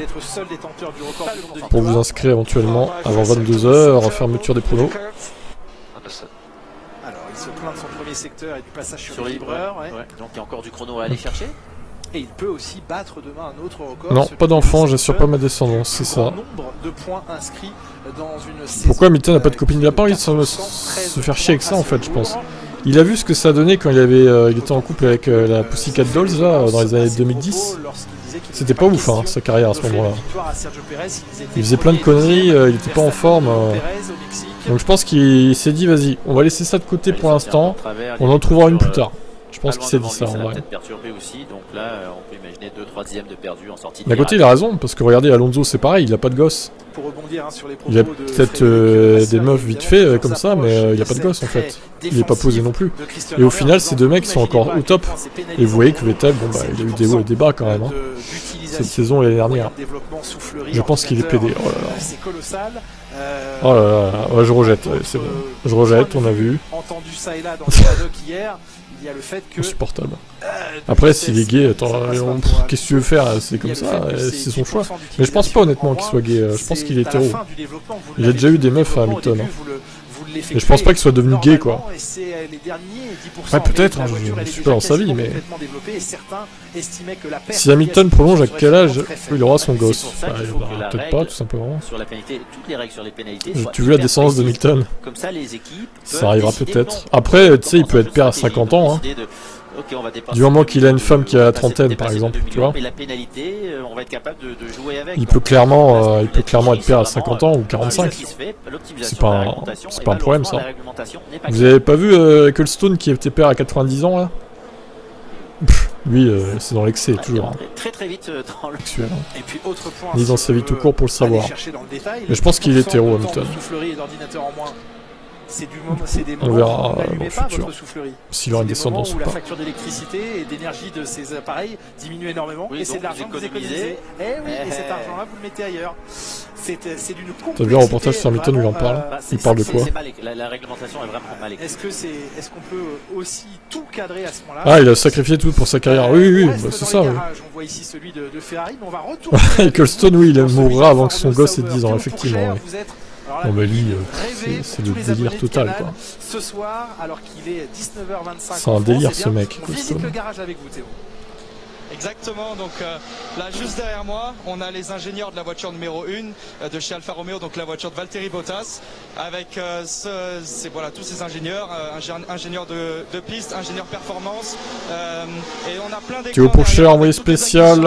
Speaker 4: Pour vous inscrire éventuellement avant 22h, fermeture des pronos.
Speaker 6: Alors il se plaint de son premier secteur et du passage sur le livreur.
Speaker 7: Donc il y a encore du chrono à aller chercher.
Speaker 6: Et il peut aussi battre demain un autre record.
Speaker 4: Non, pas d'enfant, j'assure pas ma descendance, c'est ça.
Speaker 6: Nombre de points inscrits dans une
Speaker 4: pourquoi Hamilton n'a pas de copine? Il a pas envie de se faire chier avec ça en fait, je pense. Il a vu ce que ça a donné quand il était en couple avec la Pussycat Dolls là, dans les années 2010. C'était pas ouf hein, sa carrière à ce moment-là. Il faisait plein de conneries, il était pas en forme. Donc je pense qu'il s'est dit vas-y, on va laisser ça de côté pour l'instant, on en trouvera une plus tard. Je pense qu'il s'est dit ça en vrai.
Speaker 7: Perturbé aussi, donc là on peut imaginer 2 3e de perdu en sortie.
Speaker 4: D'un côté il a raison, parce que regardez Alonso c'est pareil, il a pas de gosse.
Speaker 6: Pour rebondir, hein, sur les
Speaker 4: il a peut-être des meufs vite fait comme ça, mais il a pas de gosse en fait. Il est pas posé non plus. Et au final ces deux mecs sont encore au top. Et vous voyez que Vettel, bon bah il a eu des hauts et des bas quand même. Hein. cette saison et l'année dernière. Je pense qu'il est pédé. Oh là là.
Speaker 6: C'est colossal.
Speaker 4: Oh là là, ouais, je rejette, ouais, c'est bon. Je rejette, on a vu.
Speaker 6: Entendu ça et là dans le paddock hier, il y a le fait que...
Speaker 4: Insupportable. Après, s'il est gay, attends, qu'est-ce que tu veux faire? C'est comme ça, c'est son choix. Mais je pense pas honnêtement qu'il soit gay, je pense qu'il est hétéro. Il a déjà eu des meufs à Hamilton. Et je pense pas qu'il soit devenu gay, quoi. Ouais, peut-être, hein, je suis pas dans sa vie, mais... Si Hamilton prolonge, à quel âge il aura son gosse? Peut-être pas, tout simplement. Tu veux la descendance de Hamilton? Ça arrivera peut-être. Après, tu sais, il peut être père à 50 ans, hein. Du moment qu'il a une femme qui a la trentaine, par exemple, tu vois. Il peut clairement être père à 50 ans ou 45. C'est pas un problème, ça. Vous avez pas vu Ecclestone qui était père à 90 ans, là? Lui, c'est dans l'excès, toujours. Sexuel, hein. Ni dans sa vie tout court pour le savoir. Mais je pense qu'il est hétéro, Hamilton. On verra dans le futur s'il aura une descendance ou pas.
Speaker 6: La facture d'électricité et d'énergie de ces appareils diminue énormément et c'est de l'argent que vous économisez. Eh oui, et cet argent-là vous le mettez ailleurs. C'est d'une complexité.
Speaker 4: T'as vu un reportage sur Hamilton où il en parle? Il parle de quoi?
Speaker 7: La réglementation est vraiment mal écrite.
Speaker 6: Est-ce qu'on peut aussi tout cadrer à ce moment-là?
Speaker 4: Ah, il a sacrifié tout pour sa carrière. Oui, bah, c'est ça. Oui.
Speaker 6: On voit ici celui de Ferrari, mais on va retourner.
Speaker 4: Ecclestone, oui, il mourra avant que son gosse ait 10 ans, effectivement. Oui. Non mais lui, c'est le délire total, quoi.
Speaker 6: Ce soir, alors qu'il est 19h25.
Speaker 4: C'est un délire, ce mec.
Speaker 6: On visite le garage avec vous, Théo.
Speaker 9: Exactement, donc là juste derrière moi on a les ingénieurs de la voiture numéro 1 de chez Alfa Romeo, donc la voiture de Valtteri Bottas avec voilà, tous ces ingénieurs, ingénieurs de piste, ingénieurs performance, et on a plein d'écrans.
Speaker 4: Théo Pourchaire, envoyé spécial.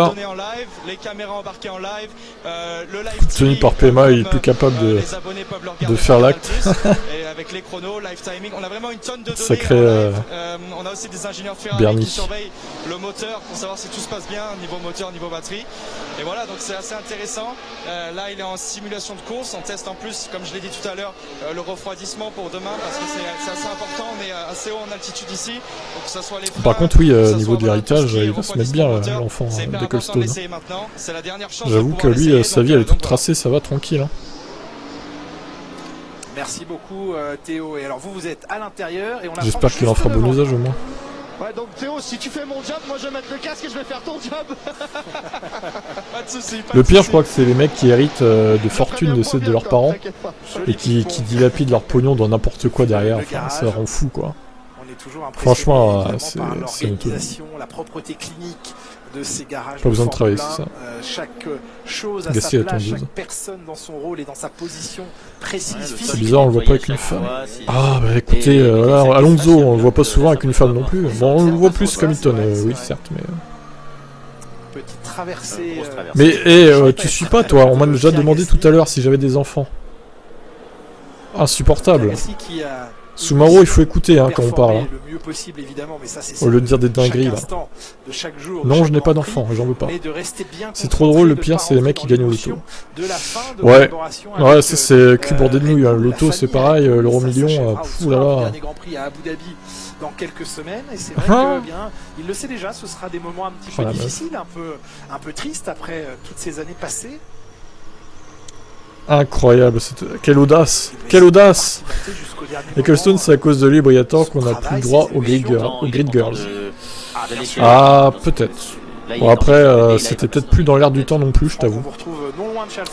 Speaker 9: Les caméras embarquées en live, le live
Speaker 4: tenu par PMA, il est plus capable de faire l'acte.
Speaker 9: Et avec les chronos, live timing, on a vraiment une tonne de données.
Speaker 4: Sacré
Speaker 9: on a aussi des ingénieurs de Ferrari qui surveillent le moteur pour savoir si tout se passe bien, niveau moteur, niveau batterie. Et voilà, donc c'est assez intéressant. Là, il est en simulation de course, on teste en plus, comme je l'ai dit tout à l'heure, le refroidissement pour demain, parce que c'est assez important. On est assez haut en altitude ici, donc que ça soit les freins,
Speaker 4: par contre, oui, niveau de l'héritage, il va se mettre bien, l'enfant d'Ecclestone. J'avoue que lui, sa vie, elle est toute tracée, ça va, tranquille. Hein.
Speaker 6: Merci beaucoup, Théo. Et alors, vous êtes à l'intérieur.
Speaker 4: J'espère qu'il en fera bon usage au moins.
Speaker 1: Ouais, donc Théo, si tu fais mon job, moi je vais mettre le casque et je vais faire ton job. Pas de soucis.
Speaker 4: Le pire, je crois que c'est les mecs qui héritent de fortune de leurs parents et qui dilapident leur pognon dans n'importe quoi derrière. Enfin, ça rend fou, quoi. Franchement, c'est honteux.
Speaker 6: La propreté clinique de ces garages.
Speaker 4: Pas besoin de travailler, c'est ça.
Speaker 6: Chaque chose à sa place, chaque personne dans son rôle et dans sa position précise.
Speaker 4: C'est bizarre, on le voit pas avec une femme. Ah bah écoutez, voilà, Alonso, on le voit pas souvent avec une femme non plus. Bon, on le voit plus qu'Hamilton, oui certes, mais...
Speaker 6: Petite traversée...
Speaker 4: Mais tu suis pas toi, on m'a déjà demandé tout à l'heure si j'avais des enfants. Insupportable. Soumaro, il faut écouter hein, quand on parle. Hein. Au lieu de dire des dingueries là. Non, je n'ai pas d'enfant, j'en veux pas. C'est trop drôle, le pire c'est les mecs qui gagnent au loto. Ouais, c'est cul bordé de nouilles. Hein. Le loto c'est pareil, l'euro million, oulala.
Speaker 6: Dans quelques semaines, et c'est vrai que bien, il le sait déjà, ce sera des moments un petit peu difficiles, un peu tristes après toutes ces années passées.
Speaker 4: Incroyable, quelle audace! Quelle audace! Ecclestone, c'est à cause de lui, Briator, qu'on n'a plus le droit aux Grid Girls. Ah, peut-être. Bon, après, c'était peut-être plus dans l'air du temps non plus, je t'avoue.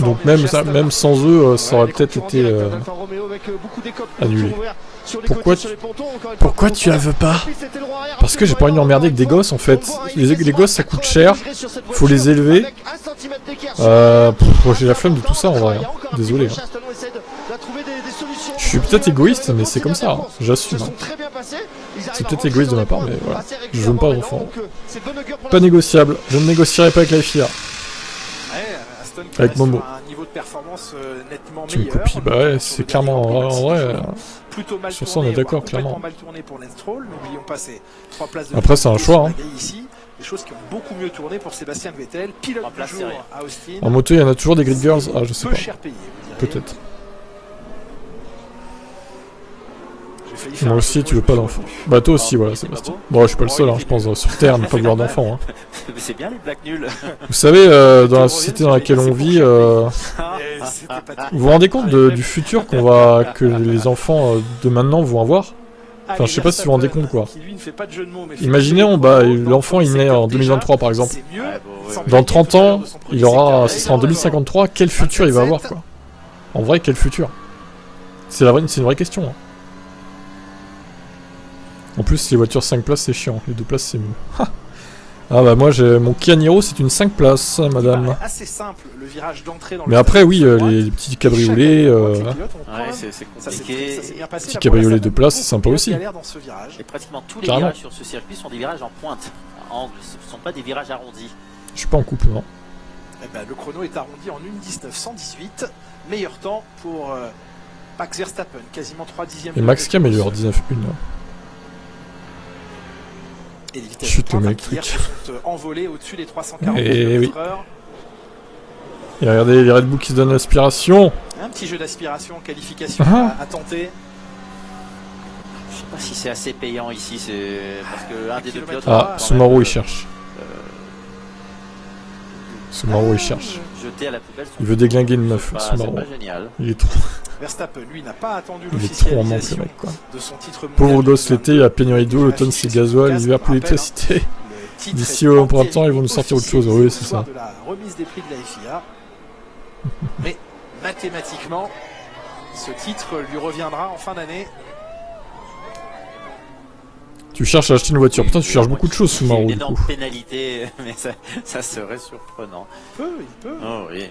Speaker 4: Donc même sans eux, ça aurait peut-être été annulé. Pourquoi tu la veux pas? Parce que j'ai pas envie d'emmerder avec des gosses en fait. Les gosses ça coûte cher, faut les élever. J'ai la flemme de tout ça en vrai. Hein. Désolé. Hein. Je suis peut-être égoïste, mais c'est comme ça. Hein. J'assume. Hein. C'est peut-être égoïste de ma part, mais voilà. Je veux pas d'enfants. Pas négociable. Je ne négocierai pas avec la FIA. Avec Momo. Tu me copies, bah ouais, c'est clairement en vrai. Sur ça, on est d'accord, clairement. Après, c'est un choix. Hein.
Speaker 6: Des choses qui ont beaucoup mieux tourné pour Sébastien Vettel, pilote du jour à Austin.
Speaker 4: En moto, il y en a toujours des Grid Girls. Ah, je sais pas. Peut-être. Moi aussi, tu veux pas d'enfant. Bah toi aussi, voilà, Sébastien. Bon, je suis pas le seul, hein, je pense, sur Terre, ne pas vouloir d'enfant. Hein.
Speaker 7: Mais c'est bien les blagues nulles.
Speaker 4: Vous savez, dans la société dans laquelle on vit, vous vous rendez compte du futur que les enfants de maintenant vont avoir? Enfin, je sais pas si vous vous rendez compte, quoi. Imaginez, l'enfant il naît en 2023 par exemple. Dans 30 ans, ce sera en 2053, quel futur il va avoir, quoi. En vrai, quel futur? C'est une vraie question. Hein. En plus, les voitures 5 places, c'est chiant. Les 2 places, c'est mieux. Ah bah moi, mon Kia Niro, c'est une 5 places, madame.
Speaker 6: Assez simple, le virage d'entrée dans
Speaker 4: mais après, oui, les petits cabriolets...
Speaker 7: ouais, c'est compliqué.
Speaker 4: Les petits cabriolets 2 places, c'est sympa aussi.
Speaker 7: Et pratiquement tous les virages sur ce circuit sont des virages en pointe, en angle. Ce ne sont pas des virages arrondis.
Speaker 4: Je suis pas en couple, non.
Speaker 6: Eh ben, le chrono est arrondi en 1:19.118. Meilleur temps pour Max Verstappen, quasiment 3 dixièmes.
Speaker 4: Et Max qui améliore 19.1.
Speaker 6: Et les vitesses
Speaker 4: chute
Speaker 6: de
Speaker 4: électrique.
Speaker 6: sont envolées au-dessus des 340
Speaker 4: Et oui.
Speaker 6: km/h.
Speaker 4: Et regardez les Red Bull qui se donnent l'aspiration.
Speaker 6: Un petit jeu d'aspiration, qualification à tenter.
Speaker 7: Je sais pas si c'est assez payant ici, c'est parce que un des deux pilotes.
Speaker 4: Ah, Sumaru il cherche. Sumaru il cherche.
Speaker 7: Jeté à la poubelle.
Speaker 4: Il veut déglinguer une meuf, Sumaru.
Speaker 7: C'est pas génial.
Speaker 4: Il est trop.
Speaker 6: Verstappen, lui, n'a pas attendu
Speaker 4: Il est trop en manque, le
Speaker 6: l'officialisation
Speaker 4: mec, quoi.
Speaker 6: de son titre mondial.
Speaker 4: Pauvre gosse, l'été, il y a pénurie d'eau, l'automne c'est gasoil, l'hiver plus d'électricité. D'ici au printemps, ils vont nous sortir autre chose. Oui, c'est ça.
Speaker 6: De la remise des prix de la FIA. Mais mathématiquement, ce titre lui reviendra en fin d'année.
Speaker 4: Tu cherches à acheter une voiture. Putain, tu cherches beaucoup de choses, Sumaru,
Speaker 7: Une
Speaker 4: du
Speaker 7: énorme
Speaker 4: coup.
Speaker 7: pénalité, mais ça serait surprenant.
Speaker 6: Il peut.
Speaker 7: Oh oui.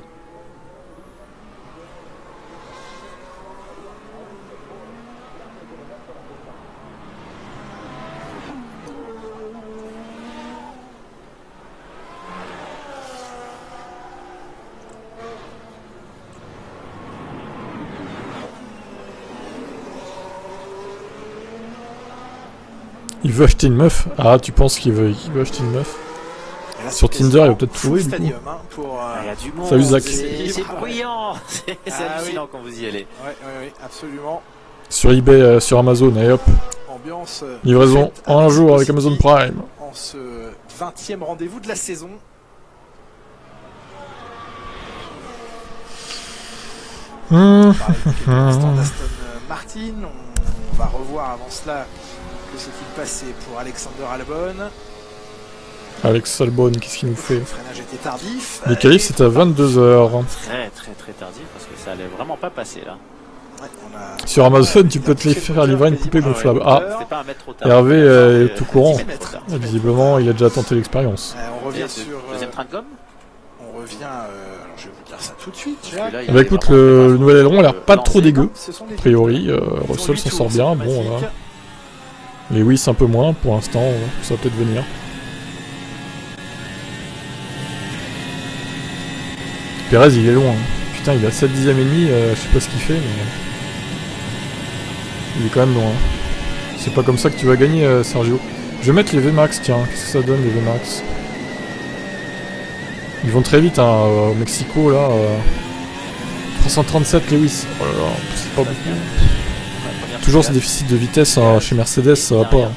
Speaker 4: Il veut acheter une meuf. Ah, tu penses qu'il veut acheter une meuf? Sur Tinder, il va peut-être trouver, du coup.
Speaker 7: Il y a du monde.
Speaker 4: Salut, Zach.
Speaker 7: C'est bruyant. C'est hallucinant quand vous y allez.
Speaker 6: Oui, absolument.
Speaker 4: Sur eBay, sur Amazon, et hop.
Speaker 6: Ambiance.
Speaker 4: Livraison en un jour avec Amazon Prime.
Speaker 6: En ce 20e rendez-vous de la saison. On va d'Aston Martin. On va revoir avant cela que s'est-il passé pour Alexander Albon.
Speaker 4: Alex Albon, qu'est-ce qu'il nous fait?
Speaker 6: Le freinage était tardif.
Speaker 4: Les qualifs, c'est à 22h.
Speaker 7: Très tardif parce que ça allait vraiment pas passer là.
Speaker 6: Ouais,
Speaker 4: sur Amazon, tu peux te les faire livrer une poupée gonflable. Ah,
Speaker 7: pas un mètre trop tard.
Speaker 4: Hervé est tout courant. Visiblement, il a déjà tenté l'expérience.
Speaker 6: On revient sur.
Speaker 7: Deuxième train de gomme.
Speaker 6: On revient. Alors, je vais vous dire ça tout de suite.
Speaker 4: Bah écoute, le nouvel aileron a l'air pas trop dégueu. A priori, Russell s'en sort bien. Bon, là. Lewis un peu moins pour l'instant, ça va peut-être venir. Perez il est loin. Putain, il a 7 dixièmes et demi, je sais pas ce qu'il fait, mais. Il est quand même loin. C'est pas comme ça que tu vas gagner, Sergio. Je vais mettre les VMAX, tiens. Qu'est-ce que ça donne, les VMAX? Ils vont très vite, hein, au Mexico, là. 337 Lewis. Oh là là, c'est pas beaucoup. Toujours ce déficit de vitesse chez Mercedes, ça va pas.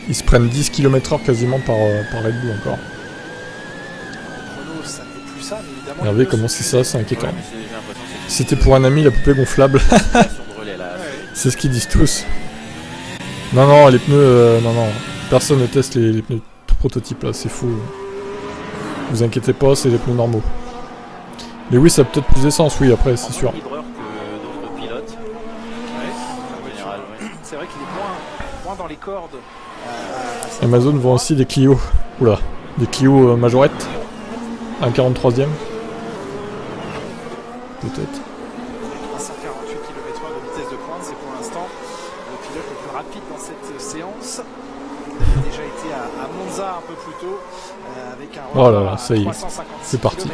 Speaker 4: Ils se prennent 10 km/h quasiment par Red Bull encore. Hervé, comment c'est ça? C'est inquiétant. C'était pour un ami la poupée gonflable. C'est ce qu'ils disent tous. Non, non, les pneus... non, non. Personne ne teste les pneus prototypes là, c'est fou. Vous inquiétez pas, c'est les pneus normaux. Mais oui, ça a peut-être plus d'essence, oui, après, c'est sûr.
Speaker 6: C'est vrai qu'il est moins dans les cordes.
Speaker 4: Amazon vend aussi des Clio. Oula, des Clio majorettes. Un 43e. Peut-être.
Speaker 6: 348 km/h de vitesse de pointe, c'est pour l'instant le pilote le plus rapide dans cette séance. Il a déjà été à Monza un peu plus tôt avec un
Speaker 4: oh là là, ça y est, c'est parti.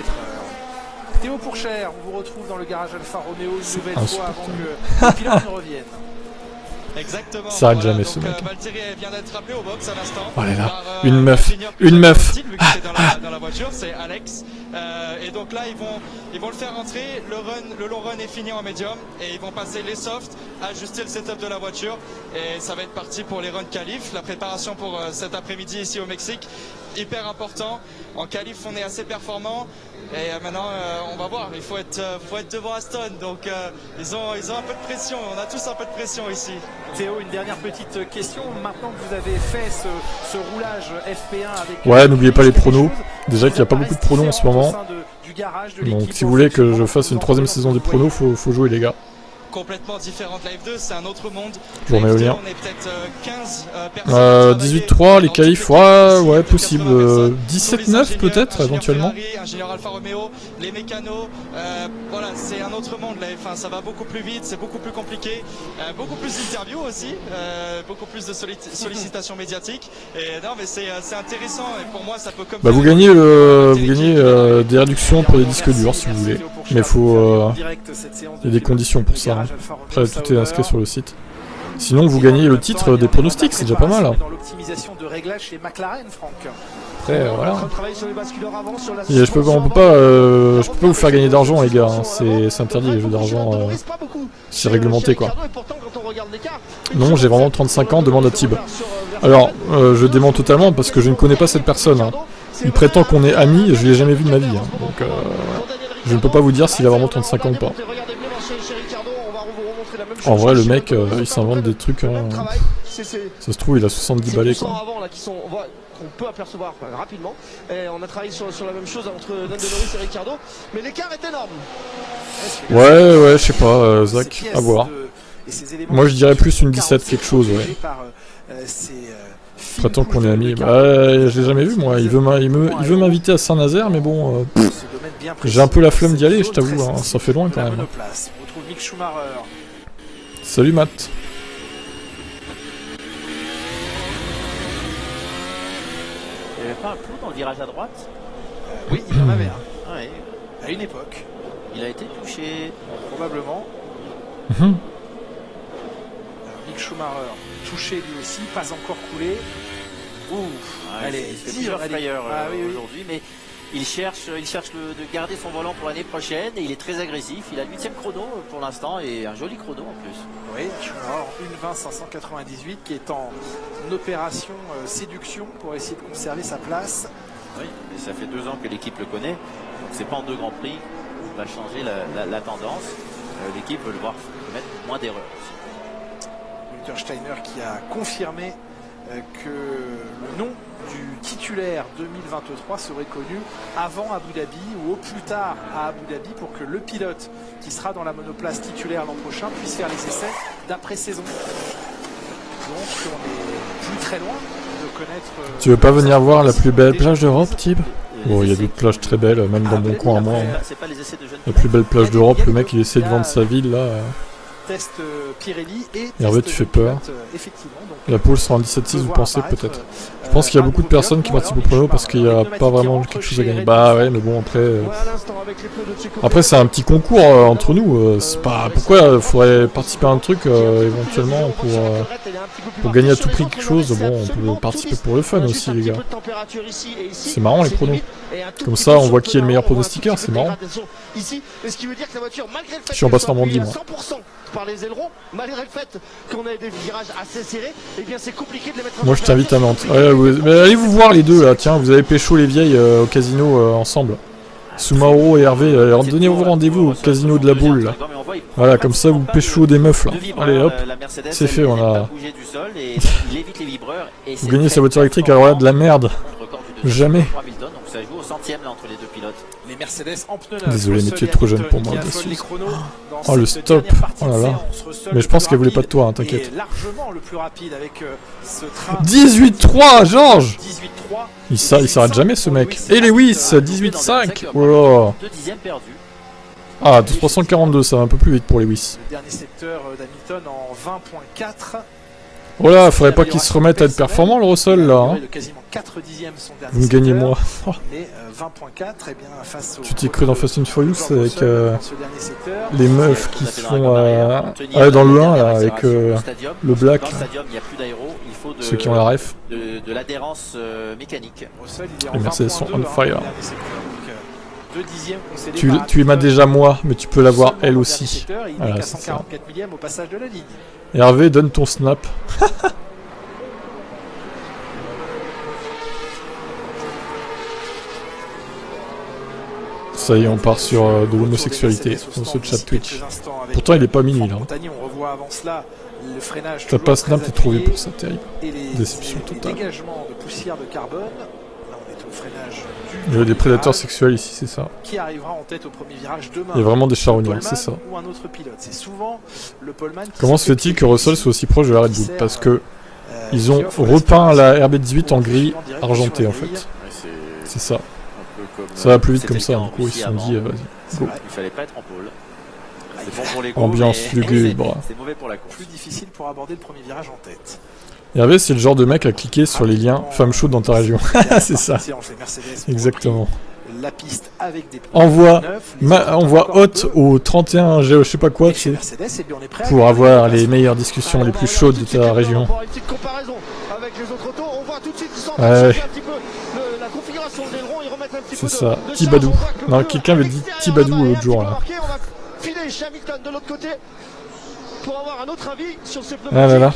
Speaker 6: Théo Pourchère, on vous retrouve dans le garage Alfa Romeo une nouvelle fois avant que le pilote ne revienne.
Speaker 9: Exactement.
Speaker 4: Ça arrête jamais ce mec.
Speaker 9: Valtteri vient d'être rappelé au box à l'instant.
Speaker 4: Oh là là, une meuf, une meuf.
Speaker 9: voiture, c'est Alex. Et donc là, ils vont le faire rentrer. Le long run est fini en médium et ils vont passer les softs, ajuster le setup de la voiture et ça va être parti pour les runs qualif. La préparation pour cet après-midi ici au Mexique, hyper important. En qualif, on est assez performant. Et maintenant, on va voir. Il faut être devant Aston. Donc, ils ont un peu de pression. On a tous un peu de pression ici.
Speaker 6: Théo, une dernière petite question. Maintenant que vous avez fait ce roulage FP1 avec...
Speaker 4: Ouais, n'oubliez pas les pronos. Déjà qu'il n'y a pas beaucoup de pronos en ce moment. Donc, si vous voulez que je fasse une 3ème saison des pronos, faut jouer, les gars.
Speaker 9: Complètement différent de la F2, c'est un autre monde.
Speaker 4: Je vous remets au lien.
Speaker 9: On est peut-être 15 personnes.
Speaker 4: 18-3, les qualifs, ouais, possible. 17-9 peut-être, éventuellement.
Speaker 9: Ingénieur Alfa Romeo, les mécanos, voilà, c'est un autre monde la F1, ça va beaucoup plus vite, c'est beaucoup plus compliqué, beaucoup plus d'interviews aussi, beaucoup plus de sollicitations médiatiques. Et non, mais c'est intéressant et pour moi ça peut comme.
Speaker 4: Bah vous gagnez des réductions pour les disques durs si vous voulez, mais il faut il y a des conditions pour ça. Après tout est inscrit sur le site. Sinon vous gagnez le titre des pronostics, c'est déjà pas mal.
Speaker 6: Dans l'optimisation de réglage chez McLaren, Franck.
Speaker 4: Après voilà. Et je peux pas vous faire gagner d'argent les gars, hein. C'est interdit les jeux d'argent, c'est réglementé quoi. Non, j'ai vraiment 35 ans, demande à Tib. Alors je dément totalement parce que je ne connais pas cette personne. Hein. Il prétend qu'on est amis, je l'ai jamais vu de ma vie. Hein. Donc je ne peux pas vous dire s'il a vraiment 35 ans ou pas. En vrai, le mec, il s'invente des trucs. Hein. Ça se trouve, il a 70 balais quoi.
Speaker 1: Qu'on peut apercevoir rapidement. Et on a travaillé sur la même chose entre Lando Norris et Ricciardo, mais l'écart est énorme.
Speaker 4: Ouais, je sais pas, Zach, à voir. Moi, je dirais plus une 17 quelque chose, ouais. Prétend qu'on est amis. Bah, je l'ai jamais vu moi. Il veut m'inviter à Saint-Nazaire, mais bon, j'ai un peu la flemme d'y aller, je t'avoue. Hein. Ça fait loin quand même. Salut Matt.
Speaker 7: Il n'y avait pas un clou dans le virage à droite?
Speaker 6: Oui, il y en avait un. Ouais. À une époque.
Speaker 7: Il a été touché.
Speaker 6: Probablement.
Speaker 4: Alors,
Speaker 6: Mick Schumacher, touché lui aussi, pas encore coulé. Ouh,
Speaker 7: allez, il fait plusieurs frayeurs aujourd'hui, mais il cherche de garder son volant pour l'année prochaine et il est très agressif. Il a le 8e chrono pour l'instant et un joli chrono en plus.
Speaker 6: Oui, Schumacher 1:20.598 qui est en opération séduction pour essayer de conserver sa place.
Speaker 7: Oui, mais ça fait 2 ans que l'équipe le connaît, donc c'est pas en 2 grands prix qu'il va changer la tendance. L'équipe veut le voir commettre moins d'erreurs aussi.
Speaker 6: Günther Steiner qui a confirmé que le nom du titulaire 2023 serait connu avant Abu Dhabi ou au plus tard à Abu Dhabi pour que le pilote qui sera dans la monoplace titulaire l'an prochain puisse faire les essais d'après-saison. Donc on est plus très loin de connaître...
Speaker 4: Tu veux pas venir voir la plus belle plage d'Europe, Tib? Bon, il y a d'autres plages très belles, même dans mon coin à moi. Hein. La plus belle plage d'Europe, le mec il essaie de vendre sa ville là.
Speaker 6: Test Pirelli et
Speaker 4: Hervé, tu fais peur. La pole sera en 17-6, vous pensez peut-être. Je pense qu'il y a beaucoup de personnes qui participent au prono parce qu'il n'y a pas vraiment quelque chose à gagner. Bah ouais, mais bon, après c'est un petit concours entre nous. C'est pas pourquoi il faudrait participer à un truc éventuellement pour gagner à tout prix quelque chose. Bon, on peut participer pour le fun aussi, les gars. C'est marrant les pronos. Comme ça, on voit qui est le meilleur pronostiqueur. C'est marrant. Je suis en Basse-Normandie, moi.
Speaker 1: Par les ailerons, malgré le fait qu'on ait des virages assez serrés, et bien c'est compliqué de les mettre.
Speaker 4: Moi je t'invite à Nantes. Ouais, mais allez vous voir les deux là, tiens, vous avez pécho les vieilles au casino ensemble. Sumaoro et Hervé, donnez-vous rendez-vous au casino de la boule là. Voilà, comme ça vous pécho des meufs là. Allez hop, c'est fait, on a. Vous gagnez sa voiture électrique, alors là de la merde. Jamais.
Speaker 7: Ça joue au centième là entre les deux pilotes.
Speaker 6: Les Mercedes en pneus neufs.
Speaker 4: Désolé, mais tu es trop jeune pour moi. Oh le stop. Oh là là. Mais je pense qu'elle voulait pas de toi, hein, t'inquiète. 18-3, Georges. Il s'arrête jamais ce mec. Et Lewis, 18-5. Oh là. Ah, 342, ça va un peu plus vite pour Lewis.
Speaker 6: Le dernier secteur d'Hamilton en 20.4.
Speaker 4: Oh là, faudrait pas qu'il se remette à être performant le Russell là. Hein. Vous me gagnez moi. Tu t'es cru dans Fast and Furious avec les meufs qui se font dans le 1 là, avec le black. Ceux qui ont la ref.
Speaker 7: De l'adhérence mécanique.
Speaker 4: Les Mercedes sont on fire. Tu m'as déjà moi, mais tu peux l'avoir elle aussi. Voilà, c'est ça. Hervé, donne ton snap. Ça y est, on part sur de l'homosexualité dans ce chat Twitch. Pourtant, il est pas minuit là. T'as pas snap, t'es trop vieux pour ça, terrible. Déception totale. Il y a des prédateurs sexuels ici, c'est ça.
Speaker 6: Qui arrivera en tête au premier virage demain.
Speaker 4: Il y a vraiment des charognards, c'est ça.
Speaker 6: Ou un autre pilote. C'est souvent le poleman qui
Speaker 4: Comment se fait-il que Russell soit aussi proche de la Red Bull? Parce que ils ont repeint la RB18 en gris argenté en fait. C'est ça. Ça va plus vite comme ça, du coup ils se sont dit vas-y, go.
Speaker 7: Il fallait pas être en pôle. C'est bon pour les
Speaker 4: Ambiance lugubre.
Speaker 7: C'est mauvais pour la course.
Speaker 6: Plus difficile pour aborder le premier virage en tête.
Speaker 4: Hervé, c'est le genre de mec à cliquer sur les liens femmes chaudes dans ta région. C'est ça. Exactement.
Speaker 6: La piste avec des
Speaker 4: envoie hot au 31 je sais pas quoi, tu sais, pour avoir les meilleures discussions les plus chaudes de ta région. Ouais. C'est ça. Tibadou. Non, quelqu'un me dit Tibadou l'autre jour là. Ah là là.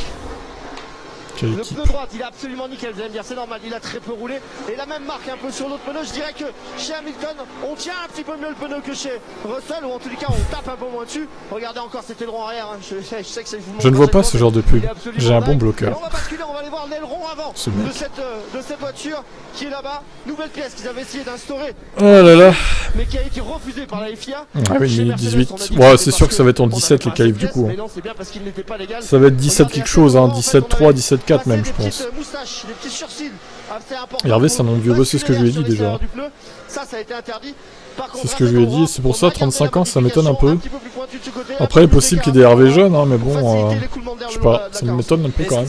Speaker 1: Le pneu droit, il est absolument nickel, vous allez me dire, c'est normal, il a très peu roulé. Et la même marque un peu sur l'autre pneu, je dirais que chez Hamilton, on tient un petit peu mieux le pneu que chez Russell, ou en tous les cas, on tape un peu moins dessus. Regardez encore cet aileron arrière, hein. Je sais que
Speaker 4: je ne vois pas ce genre de pub, j'ai un bon bloqueur.
Speaker 1: On va basculer, on va aller voir l'aileron avant de cette voiture qui est là-bas. Nouvelle pièce qu'ils avaient essayé d'instaurer.
Speaker 4: Oh là là.
Speaker 1: Mais qui a été refusée par la FIA.
Speaker 4: Ah oui, minute 18. Ouais, c'est sûr que ça va être en 17 les qualifs du coup. Ça va être 17 quelque chose, hein, 17-3, 17-4 même, je pense. Hervé, c'est un nom de vieux boss, c'est ce que je lui ai dit déjà. C'est ce que je lui ai dit, c'est pour ça, 35 ans, ça m'étonne un peu. Après, il est possible qu'il y ait des Hervé jeunes, hein, mais bon, je sais pas, ça m'étonne un peu quand même.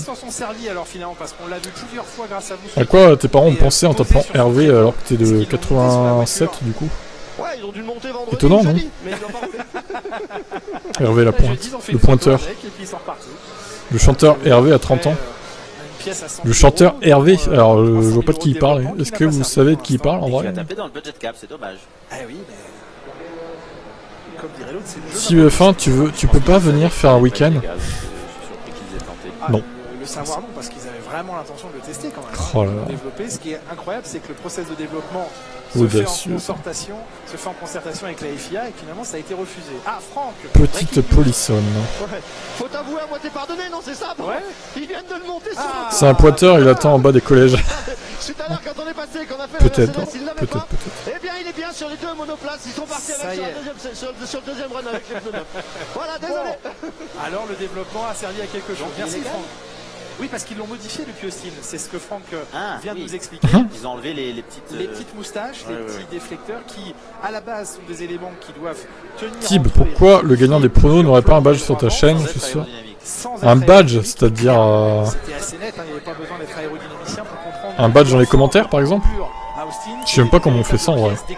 Speaker 4: À quoi tes parents ont pensé en t'appelant Hervé alors que t'es de 87 du coup? Étonnant, non? Hervé la pointe, le pointeur. Le chanteur Hervé à 30 ans. Le chanteur Hervé, alors je vois pas de qui il parle. Est-ce que vous savez de qui il parle en vrai?
Speaker 7: Tapé dans le budget cap, c'est dommage.
Speaker 4: Si F1 tu peux pas venir faire un week-end? Non.
Speaker 6: Le savoir non, parce qu'ils avaient vraiment l'intention de le tester quand même.
Speaker 4: Oh là là.
Speaker 6: Développer. Ce qui est incroyable, c'est que le process de développement se fait en concertation avec la FIA et finalement ça a été refusé. Ah, Franck.
Speaker 4: Petite polissonne.
Speaker 1: Ouais. Faut t'avouer à moitié pardonné, non, c'est ça? Ouais. Ils viennent de le monter sur le...
Speaker 4: C'est un pointeur, il attend en bas des collèges.
Speaker 1: Tout à l'heure, quand on est passé, qu'on a fait
Speaker 4: peut-être,
Speaker 1: peut-être. Eh bien, il est bien sur les deux monoplaces. Ils sont partis avec sur le deuxième run avec les pneus neufs. Voilà, désolé.
Speaker 6: Alors, le développement a servi à quelque chose. Merci, Franck. Oui, parce qu'ils l'ont modifié depuis Austin. C'est ce que Franck vient de nous expliquer.
Speaker 7: Ils ont enlevé les petites
Speaker 6: moustaches, les petits déflecteurs qui, à la base, sont des éléments qui doivent tenir.
Speaker 4: Tib, pourquoi le gagnant des pronos n'aurait pas un badge sur ta chaîne? Je suis sûr. Un badge, c'est-à-dire.
Speaker 6: C'était assez net, il n'y avait pas besoin d'être aérodynamicien pour comprendre.
Speaker 4: Un badge dans les commentaires, par exemple? Je sais même pas comment on fait ça en vrai.
Speaker 7: Vous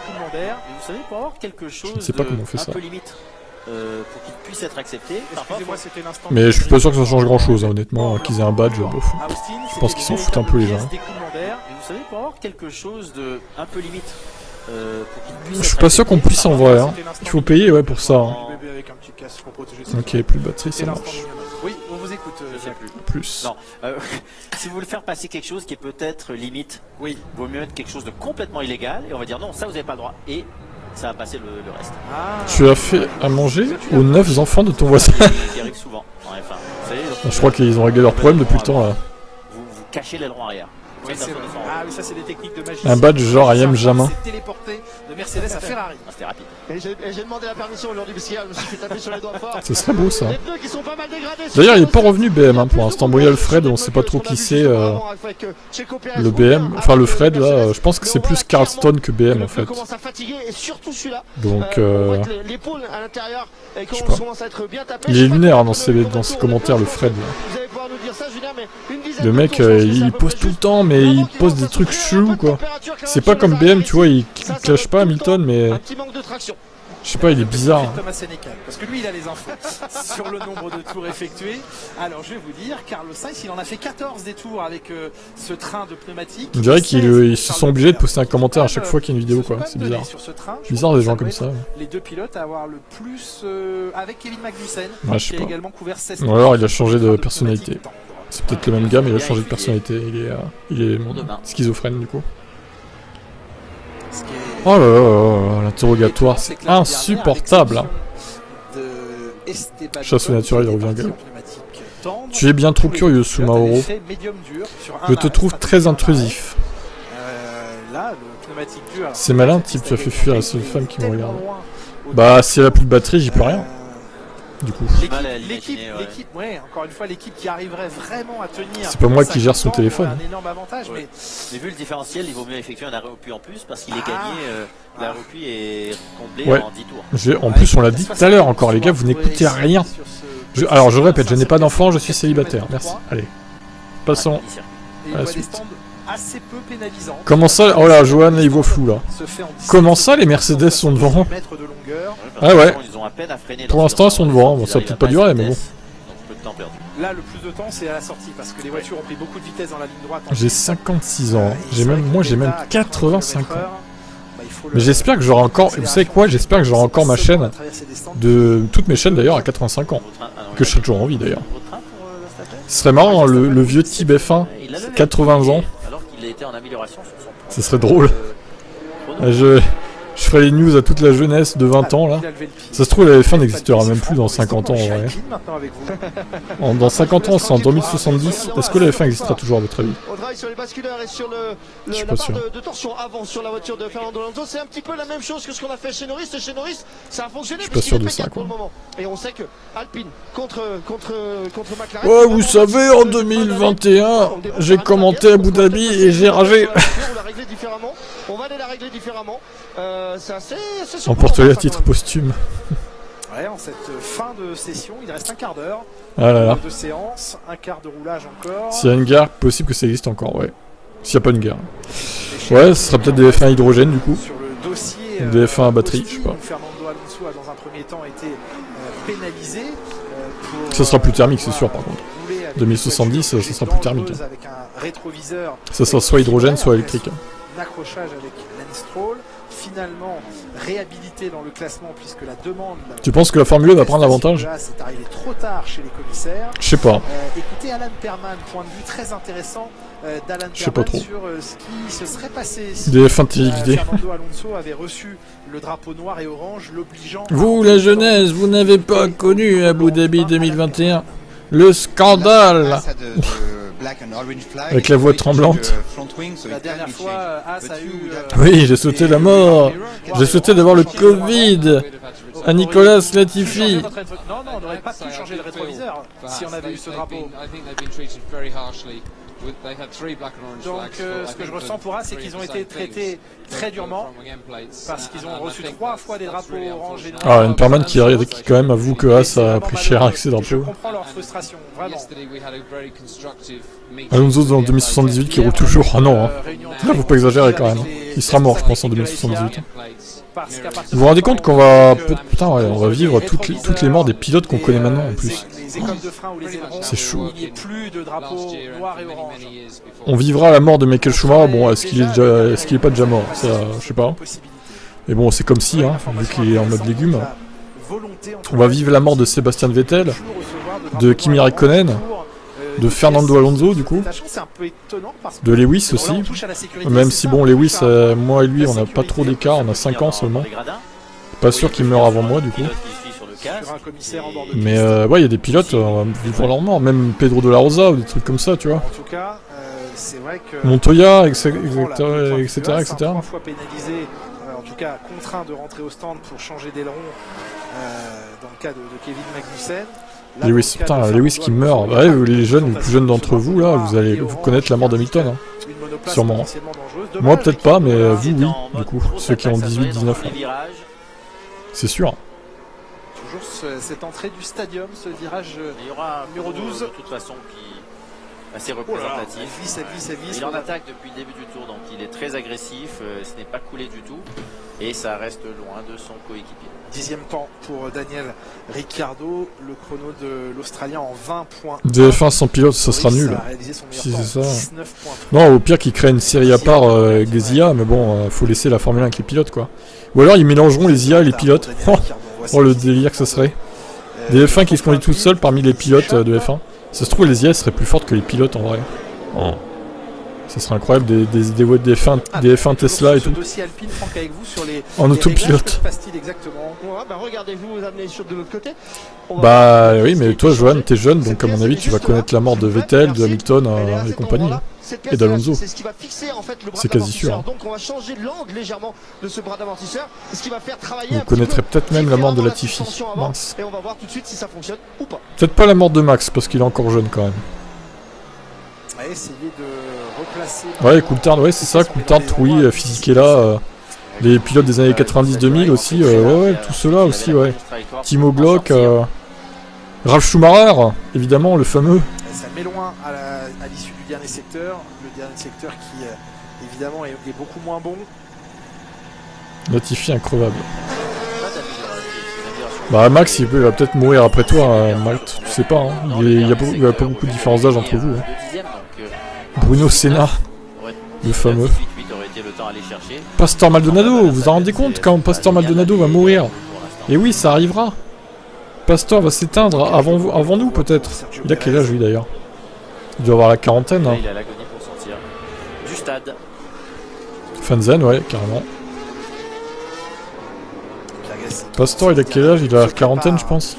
Speaker 7: savez, pour avoir quelque chose
Speaker 4: je ne sais pas comment on fait ça.
Speaker 7: Un peu limite. Pour qu'il puisse être accepté.
Speaker 4: Mais je suis pas sûr que ça change grand chose, hein, honnêtement, qu'ils aient un badge, bof. Je pense qu'ils s'en foutent un peu les gens.
Speaker 7: Vous savez, pour avoir quelque chose de un peu limite.
Speaker 4: Je suis pas sûr qu'on puisse en vrai, hein. Il faut payer ouais pour ça. Hein. Ok, plus de batterie, ça marche.
Speaker 6: Oui, on vous écoute,
Speaker 4: plus.
Speaker 7: Non, si vous voulez faire passer quelque chose qui est peut-être limite, oui, vaut mieux mettre quelque chose de complètement illégal et on va dire non, ça vous n'avez pas le droit et ça va passer le reste.
Speaker 4: Tu as fait à manger aux 9 enfants de ton voisin.
Speaker 7: Qui arrive souvent en F1.
Speaker 4: Je crois qu'ils ont réglé leur problème depuis le temps là.
Speaker 7: Vous cachez l'aileron arrière.
Speaker 6: Oui, c'est vrai. Ah oui, ça c'est des techniques de magie.
Speaker 4: Un badge genre I am Jamin.
Speaker 6: Téléporté de Mercedes à Ferrari.
Speaker 7: C'était rapide.
Speaker 1: Et j'ai demandé la permission aujourd'hui parce qu'hier je me suis fait taper sur les doigts forts.
Speaker 4: Ce serait beau ça.
Speaker 1: Les pneus qui sont pas mal dégradés.
Speaker 4: D'ailleurs il est pas revenu BM hein, pour l'instant. Bon il y a le Fred, on sait pas trop qui c'est le BM. Enfin le Fred là, je pense que c'est plus Carlston que BM en fait. Donc
Speaker 1: l'épaule à l'intérieur et
Speaker 4: je sais
Speaker 1: qu'on commence à être bien tapé.
Speaker 4: Il est lunaire dans ses commentaires le Fred là.
Speaker 1: Vous allez pouvoir nous dire ça Julien, mais une dizaine
Speaker 4: le mec il pose tout le temps mais il pose des trucs chelous quoi. C'est pas comme BM tu vois, il clash pas Hamilton mais...
Speaker 1: Un petit manque de traction.
Speaker 4: Je sais pas, il est bizarre.
Speaker 6: Thomas Sénécal, parce que lui il a les infos sur le nombre de tours effectués. Alors je vais vous dire, Carlos Sainz il en a fait 14 des tours avec ce train de pneumatique.
Speaker 4: On dirait qu'ils se sont obligés de poster un commentaire à chaque fois qu'il y a une vidéo quoi, c'est bizarre. Bizarre des gens comme ça.
Speaker 6: Les deux pilotes à avoir le plus avec Kevin Magnussen qui a également couvert 16 tours.
Speaker 4: Ou alors il a changé de personnalité. C'est peut-être le même gars mais il a changé de personnalité, il est schizophrène du coup. Oh là là, l'interrogatoire c'est insupportable. Chasse au naturel, il revient galop. Tu es bien trop curieux, Sumaoro. Je te trouve très intrusif. C'est malin, type, tu as fait fuir la seule femme qui me regarde. Bah, si elle a plus de batterie, j'y peux rien. Du coup.
Speaker 6: L'équipe, encore une fois, l'équipe qui arriverait vraiment à tenir.
Speaker 4: C'est pas moi qui gère son téléphone.
Speaker 6: Un énorme avantage, mais
Speaker 7: vu le différentiel, il vaut mieux effectuer un arrêt au puits en plus parce qu'il est gagné. L'arrêt au puits est comblé en 10 tours.
Speaker 4: En plus, on l'a dit tout à l'heure encore, les gars, vous n'écoutez rien. Alors, je répète, je n'ai pas d'enfant, je suis célibataire. Merci. Allez, passons à la suite.
Speaker 6: Assez peu pénalisant.
Speaker 4: Comment ça? Oh là, Johan, il voit flou là. Comment ça, les Mercedes sont devant? Ah ouais. Pour l'instant, elles sont devant. Bon, ça va peut-être pas durer, mais bon.
Speaker 6: Là, le plus de temps, c'est à la sortie parce que les voitures ont pris beaucoup de vitesse dans la ligne droite.
Speaker 4: J'ai 56 ans. Moi, j'ai même 85 ans. Mais j'espère que j'aurai encore. Vous savez quoi? J'espère que j'aurai encore ma chaîne. De toutes mes chaînes d'ailleurs à 85 ans. Que je serai toujours en vie d'ailleurs. Ce serait marrant, le vieux type F1, 80 ans. Ce serait drôle. Je ferai les news à toute la jeunesse de 20 ans là. Ça se trouve la F1 n'existera même plus dans 50 ans en vrai. Dans 50 ans c'est en 2070. Est-ce que la F1 existera toujours à votre avis?
Speaker 1: On travaille sur les basculeurs et sur la barre de torsion avant sur la voiture de Fernando Alonso. C'est un petit peu la même chose que ce qu'on a fait chez Norris. Et chez Norris ça a fonctionné.
Speaker 4: Je suis pas sûr de ça quoi.
Speaker 1: Et on sait que Alpine contre McLaren.
Speaker 4: Ouais vous savez en 2021 j'ai commenté Abu Dhabi et j'ai ragé.
Speaker 1: On va aller la régler différemment. C'est assez
Speaker 4: emporte-les à titre posthume.
Speaker 6: Ouais, en cette fin de session, il reste un quart d'heure de séance, un quart de roulage encore.
Speaker 4: S'il y a une gare, possible que ça existe encore, ouais. S'il n'y a pas une gare. Ouais, ce sera peut-être des F1 hydrogène du coup.
Speaker 6: Sur le dossier,
Speaker 4: des F1 à batterie, je sais pas.
Speaker 6: Fernando Alonso a dans un premier temps été pénalisé.
Speaker 4: Ça sera plus thermique, c'est sûr par contre. 2070, ça sera plus thermique.
Speaker 6: Avec un rétroviseur.
Speaker 4: Ça sera soit hydrogène, soit électrique.
Speaker 6: Accrochage avec Lance Stroll, finalement réhabilité dans le classement puisque la demande.
Speaker 4: Tu penses que la Formule 1 va prendre l'avantage?
Speaker 6: C'est arrivé trop tard chez les commissaires.
Speaker 4: Je sais pas.
Speaker 6: Écoutez Alan Perman, point de vue très intéressant d'Alan Perman sur ce qui se serait passé si
Speaker 4: des F1 téléguidés.
Speaker 6: Fernando Alonso avait reçu le drapeau noir et orange, l'obligeant.
Speaker 4: Vous, la jeunesse, vous n'avez pas connu Abu Dhabi 2021. Le scandale. Avec la voix tremblante.
Speaker 6: La dernière fois, As a eu.
Speaker 4: Oui, j'ai souhaité la mort. J'ai souhaité d'avoir le Covid. À Nicolas Latifi.
Speaker 6: Non, on n'aurait pas pu changer le rétroviseur si on avait eu ce drapeau. Donc ce que je ressens pour As, c'est qu'ils ont été traités très durement parce qu'ils ont reçu 3 fois des drapeaux orange et noirs.
Speaker 4: Ah, une permanente qui quand même avoue que As a pris cher avec ses drapeaux.
Speaker 6: Je comprends leur frustration, vraiment.
Speaker 4: Alonso dans 2078 qui roule toujours. Ah non, hein. Là faut pas exagérer quand même. Il sera mort je pense en 2078. Vous vous rendez compte qu'on va... Putain ouais, on va vivre toutes les morts des pilotes qu'on connaît maintenant en plus. C'est chaud. On vivra la mort de Michael Schumacher. Bon, est-ce qu'il est pas déjà mort? Ça, je sais pas. Mais bon, c'est comme si, hein, vu qu'il est en mode légume. On va vivre la mort de Sébastien Vettel, de Kimi Räikkönen, de Fernando Alonso du coup, de Lewis aussi, même si bon Lewis, moi et lui on a pas trop d'écart, on a 5 ans seulement, pas sûr qu'il meure avant moi du coup, mais ouais il y a des pilotes, on va vivre leur mort, même Pedro de la Rosa ou des trucs comme ça tu vois.
Speaker 6: c'est vrai que
Speaker 4: Montoya, etc.
Speaker 6: Trois fois pénalisé, en tout cas contraint de rentrer au stand pour changer d'aileron dans le cas de Kevin Magnussen.
Speaker 4: Lewis, putain, Lewis qui meurt. Ouais, les jeunes, les plus jeunes d'entre vous, là, vous allez connaître la mort d'Hamilton. Hein. Sûrement. Moi, peut-être pas, mais vous, oui, du coup. Ceux qui ont 18-19 ans. C'est sûr.
Speaker 6: Toujours cette entrée du stadium, ce virage numéro 12.
Speaker 7: De toute façon, qui est assez représentatif. Il en attaque depuis le début du tour, donc il est très agressif. Ce n'est pas coulé du tout. Et ça reste loin de son coéquipier.
Speaker 6: 10e temps pour Daniel Ricciardo, le chrono de l'Australien en 20 points.
Speaker 4: DF1 sans pilote, ça sera nul. Si c'est ça. Non, au pire qu'il crée une série à part avec des IA, mais bon, faut laisser la Formule 1 avec les pilotes, quoi. Ou alors ils mélangeront les IA et les pilotes. Oh, le délire que ça serait. Des F1 qui se conduisent tout seuls parmi les pilotes de F1. Ça se trouve, les IA seraient plus fortes que les pilotes en vrai. Oh. Ça serait incroyable, des F1 Tesla et tout. En autopilote.
Speaker 1: Regardez-vous vous amener sur de l'autre côté.
Speaker 4: Bah oui, mais toi, Johan, t'es jeune, donc à mon avis, tu vas connaître la mort de Vettel, de Hamilton et compagnie. Et d'Alonso. C'est quasi sûr. Hein.
Speaker 1: Donc on va changer l'angle légèrement de ce bras d'amortisseur, ce qui va faire travailler.
Speaker 4: Vous connaîtrez peut-être même la mort de Latifi. Mince.
Speaker 1: Et on va voir tout de suite si ça fonctionne ou pas.
Speaker 4: Peut-être pas la mort de Max, parce qu'il est encore jeune quand même.
Speaker 6: Essayer de replacer.
Speaker 4: Ouais, Coulthard, ouais, c'est ça, Coulthard, oui, Fisichella, les pilotes des années 90-2000 aussi, ouais, tout cela aussi, ouais. Timo Glock, Ralf Schumacher, évidemment, le fameux.
Speaker 6: Ça met loin à l'issue du dernier secteur, le dernier secteur qui, évidemment, est beaucoup moins bon.
Speaker 4: Latifi increvable. Bah Max, il va peut-être mourir après toi, Malte, tu sais pas, hein. Il y a pas beaucoup de différence d'âge entre vous. Hein. Bruno Senna, le fameux. Pastor Maldonado, vous vous en rendez compte quand Pastor Maldonado va mourir? Et oui, ça arrivera. Pastor va s'éteindre avant nous peut-être. Il a quel âge lui d'ailleurs? Il doit avoir la quarantaine. Hein.
Speaker 7: Il a l'agonie pour sortir du stade.
Speaker 4: Fanzen, ouais, carrément. Pastor, il a quel âge? Il a la quarantaine, je pense.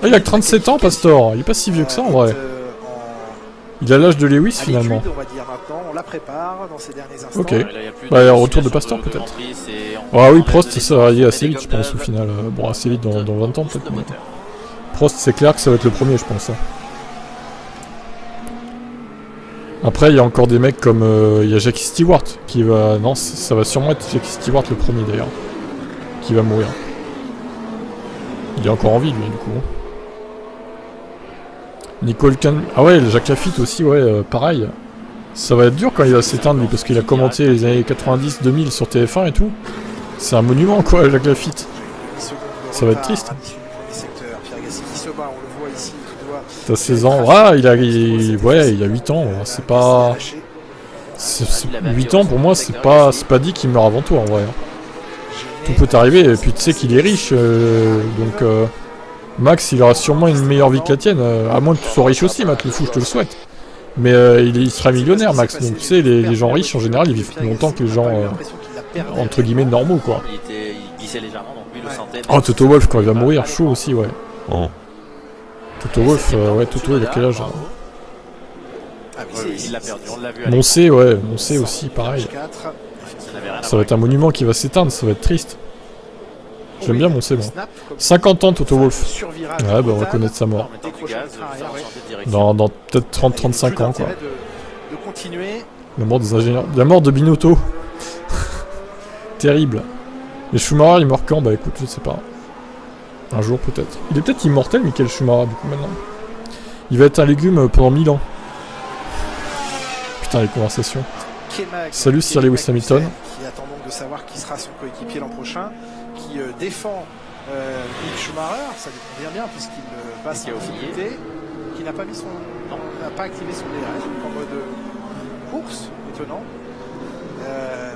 Speaker 4: Ah, il a que 37 ans, Pastor. Il est pas si vieux que ça en vrai. Il a l'âge de Lewis finalement. Ok. Bah, il y a un retour de Pastor peut-être. Ah oui, Prost, ça va aller assez vite, je pense, au final. Bon, assez vite dans 20 ans peut-être. Mais... Prost, c'est clair que ça va être le premier, je pense. Hein. Après, il y a encore des mecs comme. Il y a Jackie Stewart qui va. Non, ça va sûrement être Jackie Stewart le premier d'ailleurs. Qui va mourir. Il est encore en vie lui, du coup. Nicole Can... Ah ouais, Jacques Lafitte aussi, ouais, pareil. Ça va être dur quand il va s'éteindre, lui, parce qu'il a commenté les années 90-2000 sur TF1 et tout. C'est un monument, quoi, Jacques Lafitte. Ça va être triste. T'as 16 ans. Ah, il a 8 ans. C'est pas... 8 ans, pour moi, c'est pas dit qu'il meurt avant toi, en vrai. Tout peut arriver, et puis tu sais qu'il est riche, donc... Max, il aura sûrement une meilleure vie que la tienne, à moins que tu sois riche aussi, Matt le fou, je te le souhaite. Mais il sera millionnaire, Max, donc tu sais, les gens riches, en général, ils vivent plus longtemps que les gens, entre guillemets, normaux, quoi. Oh, Toto Wolff, quand il va mourir, chaud aussi, ouais. Oh. Toto Wolff, ouais, Toto, il a quel âge? Moncé, ouais, Moncé aussi, pareil. Ça va être un monument qui va s'éteindre, ça va être triste. J'aime bien Moncé, moi. 50 ans, Toto Wolff. Ouais, bah on va connaître sa mort. Dans peut-être 30-35 ans, quoi. La mort des ingénieurs. La mort de Binotto. Terrible. Et Schumacher, il meurt quand? Bah écoute, je sais pas. Un jour, peut-être. Il est peut-être immortel, Michael Schumacher, du coup, maintenant. Il va être un légume pendant 1000 ans. Putain, les conversations. Salut, Sir Lewis Hamilton.
Speaker 6: Qui attend donc de savoir qui sera son coéquipier l'an prochain. Qui défend Mick Schumacher, ça lui convient bien puisqu'il passe en difficulté, qui n'a pas mis son, n'a pas activé son DRS en mode course, étonnant,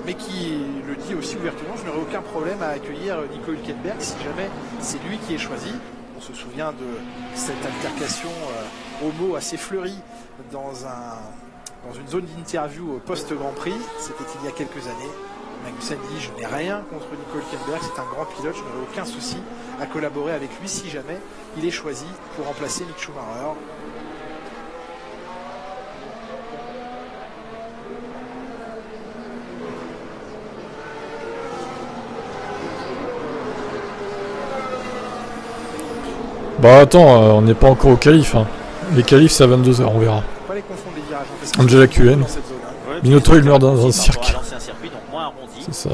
Speaker 6: mais qui le dit aussi ouvertement, je n'aurai aucun problème à accueillir Nico Hülkenberg si jamais c'est lui qui est choisi. On se souvient de cette altercation homo assez fleurie dans une zone d'interview post-Grand Prix, c'était il y a quelques années. Magnussen dit je n'ai rien contre Nico Hülkenberg, c'est un grand pilote, je n'aurai aucun souci à collaborer avec lui si jamais il est choisi pour remplacer Mick Schumacher.
Speaker 4: Bah attends, on n'est pas encore au qualif. Hein. Les qualifs c'est à 22h, on verra.
Speaker 6: Pas les confondre les virages.
Speaker 4: Angela QN. Binotto il meurt dans un cirque. C'est ça.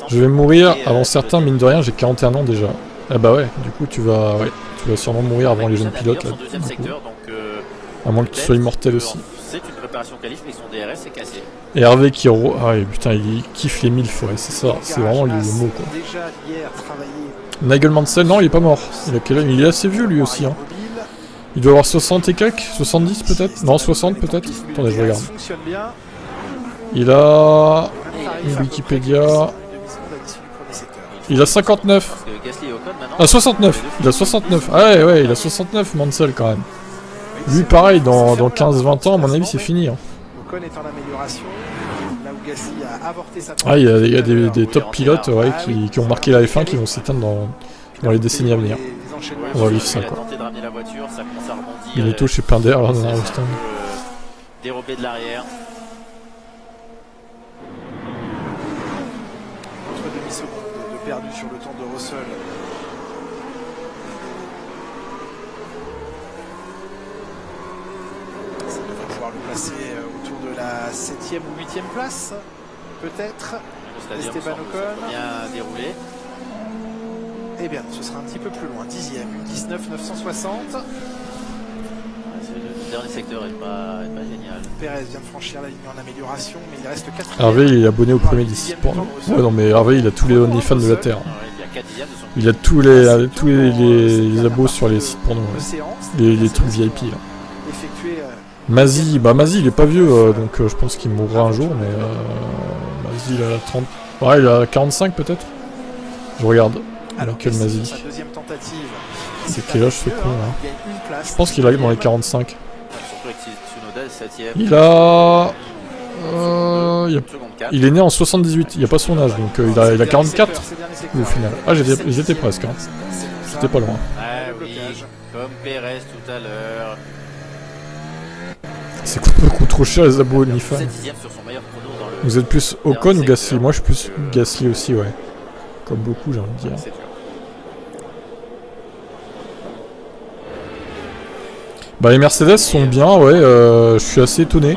Speaker 4: Je vais mourir avant certains, mine de rien, j'ai 41 ans déjà. Ah bah ouais, du coup tu vas sûrement mourir avant les jeunes pilotes là. À moins que tu sois immortel aussi.
Speaker 7: C'est une préparation qualif, mais son DRS est cassé.
Speaker 4: Et Hervé qui... Ah putain, il kiffe les 1000 fois, c'est ça, c'est vraiment le mot quoi. Nigel Mansell, non il est pas mort. Il est assez vieux lui aussi. Hein. Il doit avoir 60 et quelques, 70 peut-être. Non 60 peut-être. Attendez je regarde. Il a... Wikipédia... Il a 59. Ah 69. Il a 69. Ah ouais il a 69 Mansell quand même. Lui pareil dans 15-20 ans à mon avis c'est fini. Hein. Ah il y a des top pilotes ouais, qui ont marqué la F1 qui vont s'éteindre dans les décennies à venir. On va vivre ça quoi. Binotto chez Pinder là dans un stand.
Speaker 7: Dérobé de l'arrière.
Speaker 6: Entre demi-secondes de perdu sur le temps de Russell. Ça devrait pouvoir le placer autour de la 7e ou 8e place, peut-être. Esteban Ocon.
Speaker 7: Bien déroulé.
Speaker 6: Eh bien, ce sera un petit peu plus loin. 10e, 19 960.
Speaker 7: Le dernier secteur est pas génial.
Speaker 6: Perez vient de franchir la ligne en amélioration, mais il reste 4.
Speaker 4: Hervé il est abonné au premier disque pour nous. Ouais non mais Hervé il a tous les OnlyFans de la Terre. Il a tous les abos sur les sites pour nous. Les trucs VIP là. Mazi, bah Mazi il est pas vieux donc je pense qu'il mourra un jour mais Mazi il a 30. Ouais il a 45 peut-être. Je regarde. Alors quel Mazi. C'est quel âge ce con là. Je pense qu'il arrive dans les 45. Il a... il est né en 78, il n'y a pas son âge, donc il a 44 au final. Ah j'étais presque, hein. J'étais pas loin.
Speaker 7: Ah oui, comme Perez tout à l'heure.
Speaker 4: C'est beaucoup trop cher les abos OnlyFans. Vous êtes plus Ocon ou Gasly? Moi je suis plus Gasly aussi ouais. Comme beaucoup j'ai envie de dire. Bah les Mercedes sont bien, ouais, je suis assez étonné.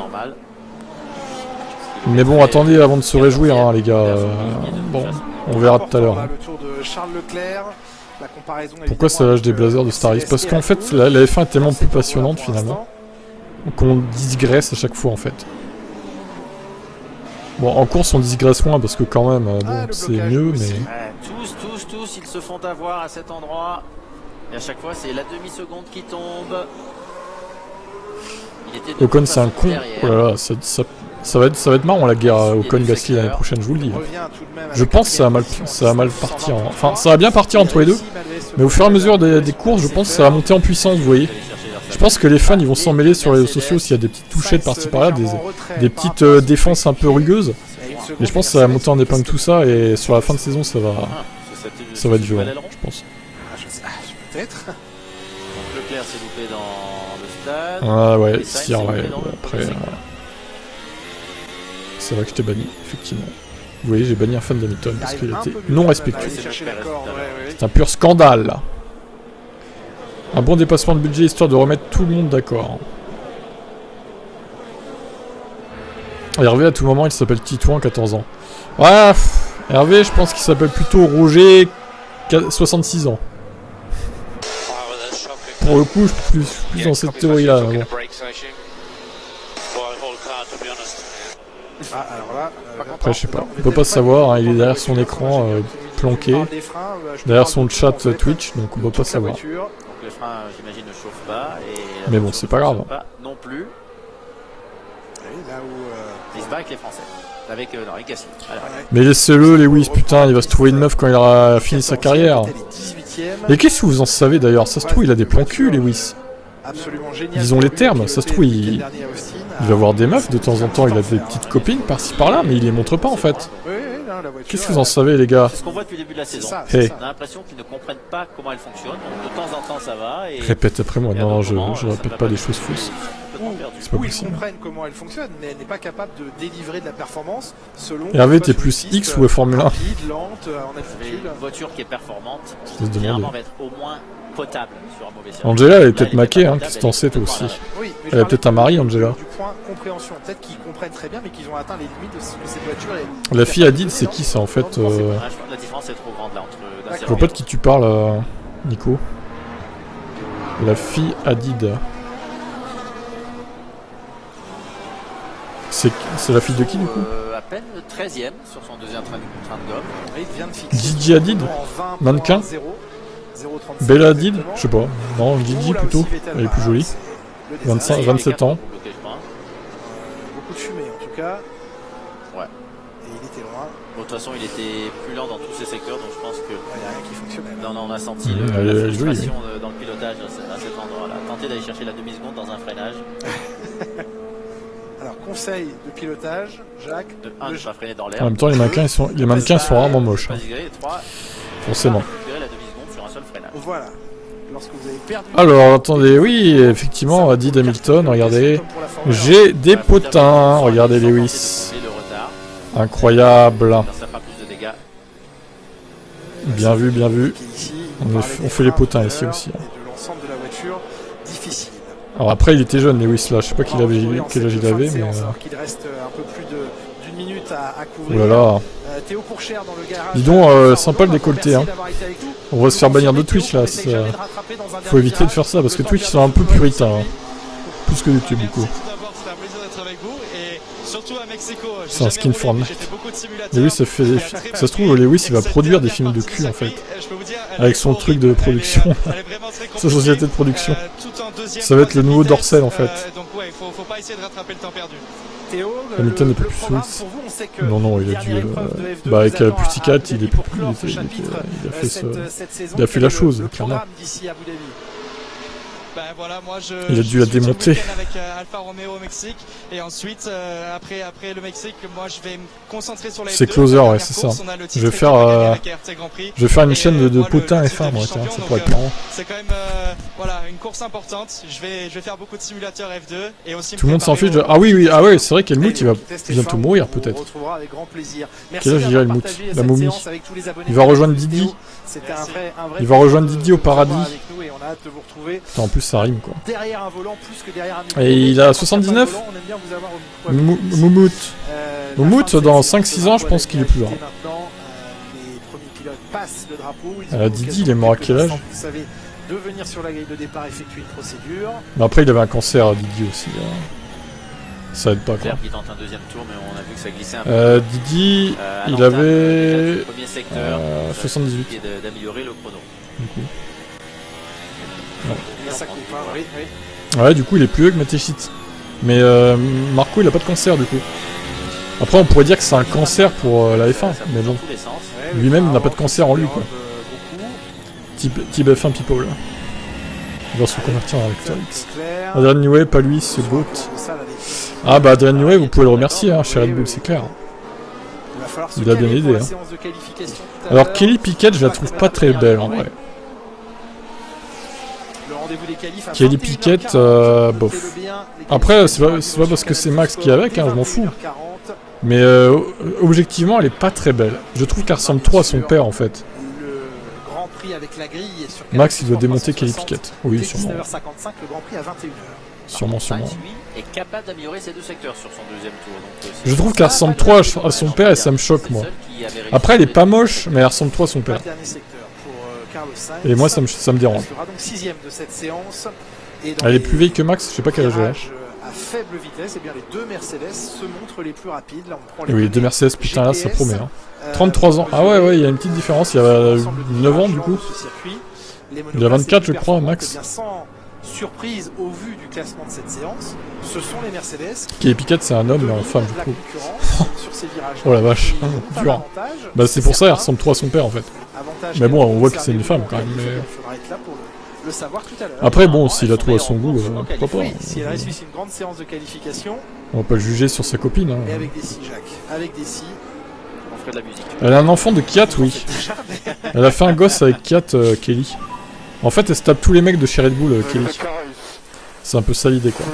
Speaker 4: Mais bon, attendez avant de se réjouir, hein, les gars. Bon, on verra tout à l'heure. Hein. Pourquoi ça lâche des blazers de Star Race? Parce qu'en fait, la F1 est tellement plus passionnante finalement qu'on digresse à chaque fois en fait. Bon, en course on digresse moins parce que quand même, bon, c'est mieux, mais...
Speaker 7: Tous, ils se font avoir à cet endroit. Et à chaque fois, c'est la demi-seconde qui tombe.
Speaker 4: Ocon c'est un con, oh là là, ça va être marrant la guerre Ocon-Gasly l'année prochaine, je vous le dis. Je pense que ça va mal partir, enfin ça va bien partir entre les deux, mais au fur et à mesure des courses, je pense que ça va monter en puissance, vous voyez. Je pense que les fans ils vont s'en mêler sur les réseaux sociaux s'il y a des petites touchettes par-ci par-là, des petites défenses un peu rugueuses, mais je pense que ça va monter en épingle tout ça, et sur la fin de saison ça va être violent, je pense.
Speaker 6: Peut-être.
Speaker 7: Leclerc s'est loupé dans le stade.
Speaker 4: Ah ouais, Cyr, ouais, après... C'est vrai que je t'ai banni, effectivement. Vous voyez, j'ai banni un fan d'Hamilton parce qu'il était non respectueux. C'est un pur scandale, là. Un bon dépassement de budget histoire de remettre tout le monde d'accord. Hervé, à tout moment, il s'appelle Titouan, 14 ans. Ouais, Hervé, je pense qu'il s'appelle plutôt Roger, 66 ans. Pour le coup, je suis plus dans cette théorie-là. Bon. Après, je sais pas. On peut pas savoir. Hein, il est derrière son écran planqué, derrière son chat Twitch, donc on peut pas savoir. Mais bon, c'est pas grave.
Speaker 7: Non plus. Il se bat avec les Français. Avec Gasly.
Speaker 4: Mais laissez-le, Lewis, putain, il va se trouver une meuf quand il aura fini sa carrière. Et qu'est-ce que vous en savez d'ailleurs? Ça se trouve, il a des plans cul, Lewis. Disons les termes, ça se trouve, il va avoir des meufs de temps en temps, il a des petites copines par-ci par-là, mais il les montre pas en fait. Qu'est-ce que vous en savez, les gars?
Speaker 7: C'est ce qu'on voit depuis le début de la saison.
Speaker 4: Hey.
Speaker 7: On a l'impression qu'ils ne comprennent pas comment elle fonctionne. Donc de temps en temps, ça va. Et
Speaker 4: répète après moi, non, je répète pas des choses fausses.
Speaker 6: où ils comprennent comment elle fonctionne, mais elle n'est pas capable de délivrer de la performance selon...
Speaker 4: Hervé, t'es plus X ou Formule 1?
Speaker 6: Rapide, lente, en altitude.
Speaker 7: Une voiture qui est performante,
Speaker 4: qui
Speaker 7: généralement va être au moins potable sur un mauvais circuit.
Speaker 4: Angela, elle est peut-être maquée, hein, qu'est-ce que t'en sais toi aussi?
Speaker 6: Oui,
Speaker 4: elle a peut-être un mari, Angela.
Speaker 6: Du point compréhension, peut-être qu'ils comprennent très bien, mais qu'ils ont atteint les limites de cette voiture.
Speaker 4: La fille Hadid, c'est qui ça en fait?
Speaker 7: La différence est trop grande là entre...
Speaker 4: Je vois pas de qui tu parles, Nico. La fille Hadid. C'est la fille de qui du coup?
Speaker 7: À peine 13ème sur son deuxième train de gomme.
Speaker 6: Il vient de fixer
Speaker 4: Gigi Hadid, mannequin. Bella Hadid, je sais pas. Non, Gigi plutôt. Elle est plus jolie. 27 ans.
Speaker 6: Beaucoup de fumée en tout cas.
Speaker 7: Ouais.
Speaker 6: Et il était loin.
Speaker 7: Bon, de toute façon, il était plus lent dans tous ces secteurs, donc je pense que...
Speaker 6: Il n'y a rien qui fonctionnait.
Speaker 7: Non, on a senti la frustration dans le pilotage à cet endroit-là. Tenter d'aller chercher la demi-seconde dans un freinage.
Speaker 6: Alors, conseil de pilotage, Jacques.
Speaker 7: De 1, ne pas freiner dans l'air.
Speaker 4: En même temps, les mannequins sont rarement moches. Hein. Forcément.
Speaker 7: La demi-seconde sur un seul freinage.
Speaker 6: Voilà. Lorsque vous avez perdu...
Speaker 4: Alors, attendez, oui, effectivement, Hadid Hamilton, regardez. J'ai des potins, regardez Lewis. Incroyable. Bien vu, bien vu. On fait les potins ici aussi.
Speaker 6: L'ensemble de la voiture, difficile.
Speaker 4: Alors après, il était jeune, Lewis, là. Je sais pas quel âge il avait, mais...
Speaker 6: qu'il reste un peu plus d'une minute à couvrir.
Speaker 4: Oh là là.
Speaker 6: Théo Pourchère dans le garage.
Speaker 4: Dis donc, sympa le décolleté, hein. On va se faire bannir de Twitch, là. Faut éviter de faire ça, parce que Twitch, ils sont un peu puritains. Hein. Plus que YouTube, du coup. C'est un skin Fortnite. Lewis, ça se trouve, Lewis, il va produire des films de cul, en fait. Avec son truc de production. Sa société de production. Ça va être le nouveau Dorsel, en fait. Hamilton n'est plus Swiss. Non, il a dû... bah, avec la Pussycat, il est plus... Il a fait la chose, clairement.
Speaker 9: Ben voilà, moi
Speaker 4: il a dû la démonter.
Speaker 9: Avec Alfa Romeo au Mexique et ensuite après le Mexique, moi je vais me concentrer sur la F2.
Speaker 4: C'est closer, ouais, c'est ça. Je vais faire une chaîne de potins F1, moi, tiens, ça pourrait être marrant.
Speaker 9: C'est quand même voilà, une course importante. Je vais faire beaucoup de simulateurs F2 et aussi
Speaker 4: tout le monde s'en fiche de... Ah oui, ah ouais, c'est vrai qu'Helmut il va bientôt mourir peut-être. Quel âge il a Helmut? La momie. Il va rejoindre Didi. Il va rejoindre Didi au paradis. Putain, en plus ça rime quoi. Et il a 79. Moumout. Moumout dans 5-6 ans je pense qu'il est plus là. Didi il est mort à quel âge? Mais après il avait un cancer Didi aussi. Ça aide pas quoi. Didi il avait 78. Du coup. Ouais, du coup il est plus vieux que Matechit. Mais Marco il a pas de cancer du coup. Après on pourrait dire que c'est un cancer pour la F1, mais bon. Lui-même il n'a pas de cancer en lui quoi. Type F1 people. Il va se reconvertir en Vector X. Adrian Newey, pas lui, ce GOAT. Ah bah Adrian Newey vous pouvez le remercier hein, chez Red Bull c'est clair. Il a bien aidé hein. Alors Kelly Piquet je la trouve pas très belle en vrai. Kelly Piquet, bof. Après, c'est pas parce que c'est Max qui est avec, hein, je m'en fous. Mais objectivement, elle est pas très belle. Je trouve qu'elle ressemble trop à son père en fait. Max, il doit démonter Kelly Piquet. Oui, sûrement. Sûrement.
Speaker 7: Est capable d'améliorer ces deux secteurs sur son deuxième tour.
Speaker 4: Je trouve qu'elle ressemble trop à son père et ça me choque moi. Après, elle est pas moche, mais elle ressemble trop à son père. Et moi ça me dérange. Elle est plus vieille que Max, je sais pas quel âge elle a.
Speaker 6: À faible vitesse, et bien les deux Mercedes se montrent les plus rapides. Là, on prend les
Speaker 4: oui, les deux Mercedes, putain là ça promet. Hein. 33 ans. Ah ouais, il y a une petite différence, il y a 9 ans du coup. Il a 24 je crois, Max.
Speaker 6: Sans surprise au vu du classement de cette séance, ce sont les Mercedes.
Speaker 4: Kelly Piquet c'est un homme mais en femme du coup. Oh la vache, dur. Bah c'est pour ça, elle ressemble trop à son père en fait. Mais bon, on voit que c'est une femme quand même.
Speaker 6: Le savoir tout à l'heure.
Speaker 4: Après bon, s'il a trouvé à son goût, pourquoi pas.
Speaker 6: Si elle réussit une grande séance de qualification.
Speaker 4: On va pas le juger sur sa copine. Hein.
Speaker 6: Et avec des si, Jacques. Avec des si.
Speaker 7: On ferait de la musique.
Speaker 4: Elle a un enfant de Kiat, oui. Elle a fait un gosse avec Kiat, Kelly. En fait, elle se tape tous les mecs de chez Red Bull, Kelly. C'est un peu ça l'idée quoi.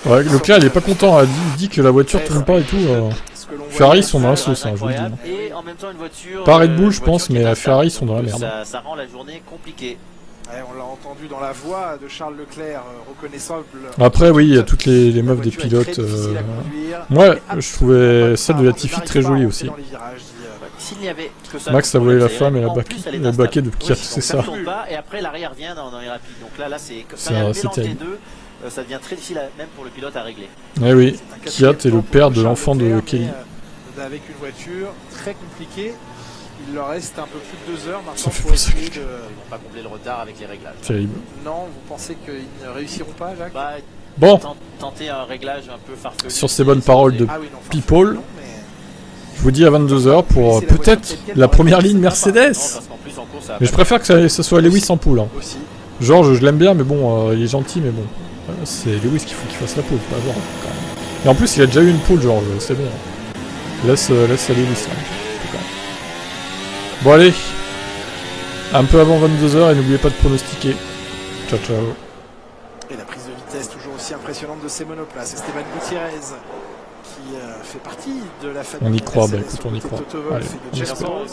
Speaker 4: Ouais, Leclerc il est pas content, il dit que la voiture tourne pas et tout. Ferrari ils sont dans la sauce, hein, je vous le dis.
Speaker 7: Et en même temps une voiture.
Speaker 4: Pas Red Bull je pense, mais Ferrari ils sont dans la merde.
Speaker 7: Ça rend la journée compliquée.
Speaker 6: Ouais, on l'a entendu dans la voix de Charles Leclerc, reconnaissable.
Speaker 4: Après oui, il y a toutes les meufs des pilotes. Moi je trouvais celle de Latifi très jolie aussi. Max a volé la femme et la baquet de Kiat, c'est ça.
Speaker 7: Et après l'arrière vient dans les rapides. Donc là c'est
Speaker 4: terrible.
Speaker 7: Ça devient très difficile même pour le pilote à régler.
Speaker 4: Eh oui, Kiat est le père de l'enfant de Kelly.
Speaker 6: Avec une voiture très compliquée. Il leur reste un peu plus de 2 heures maintenant.
Speaker 4: Ça fait penser
Speaker 7: ils vont pas combler le retard avec les réglages.
Speaker 4: Terrible.
Speaker 6: Non, vous pensez qu'ils ne réussiront pas, Jacques?
Speaker 4: Bon.
Speaker 7: Tenter un réglage un peu farfelu.
Speaker 4: Sur ces bonnes paroles de People, je vous dis à 22h pour peut-être la première ligne Mercedes. Mais je préfère que ça soit Lewis en poule. Hein. George, je l'aime bien, mais bon, il est gentil, mais bon. C'est Lewis qu'il faut qu'il fasse la poule, pas George. Et en plus, il a déjà eu une poule, George, c'est bon. Laisse à Lewis. Là. Bon allez, un peu avant 22h et n'oubliez pas de pronostiquer. Ciao ciao.
Speaker 6: Et la prise de vitesse toujours aussi impressionnante de ces monoplaces. Esteban Gutiérrez qui fait partie de la famille.
Speaker 4: On y croit, bah écoute, on y croit. Allez, on y croit.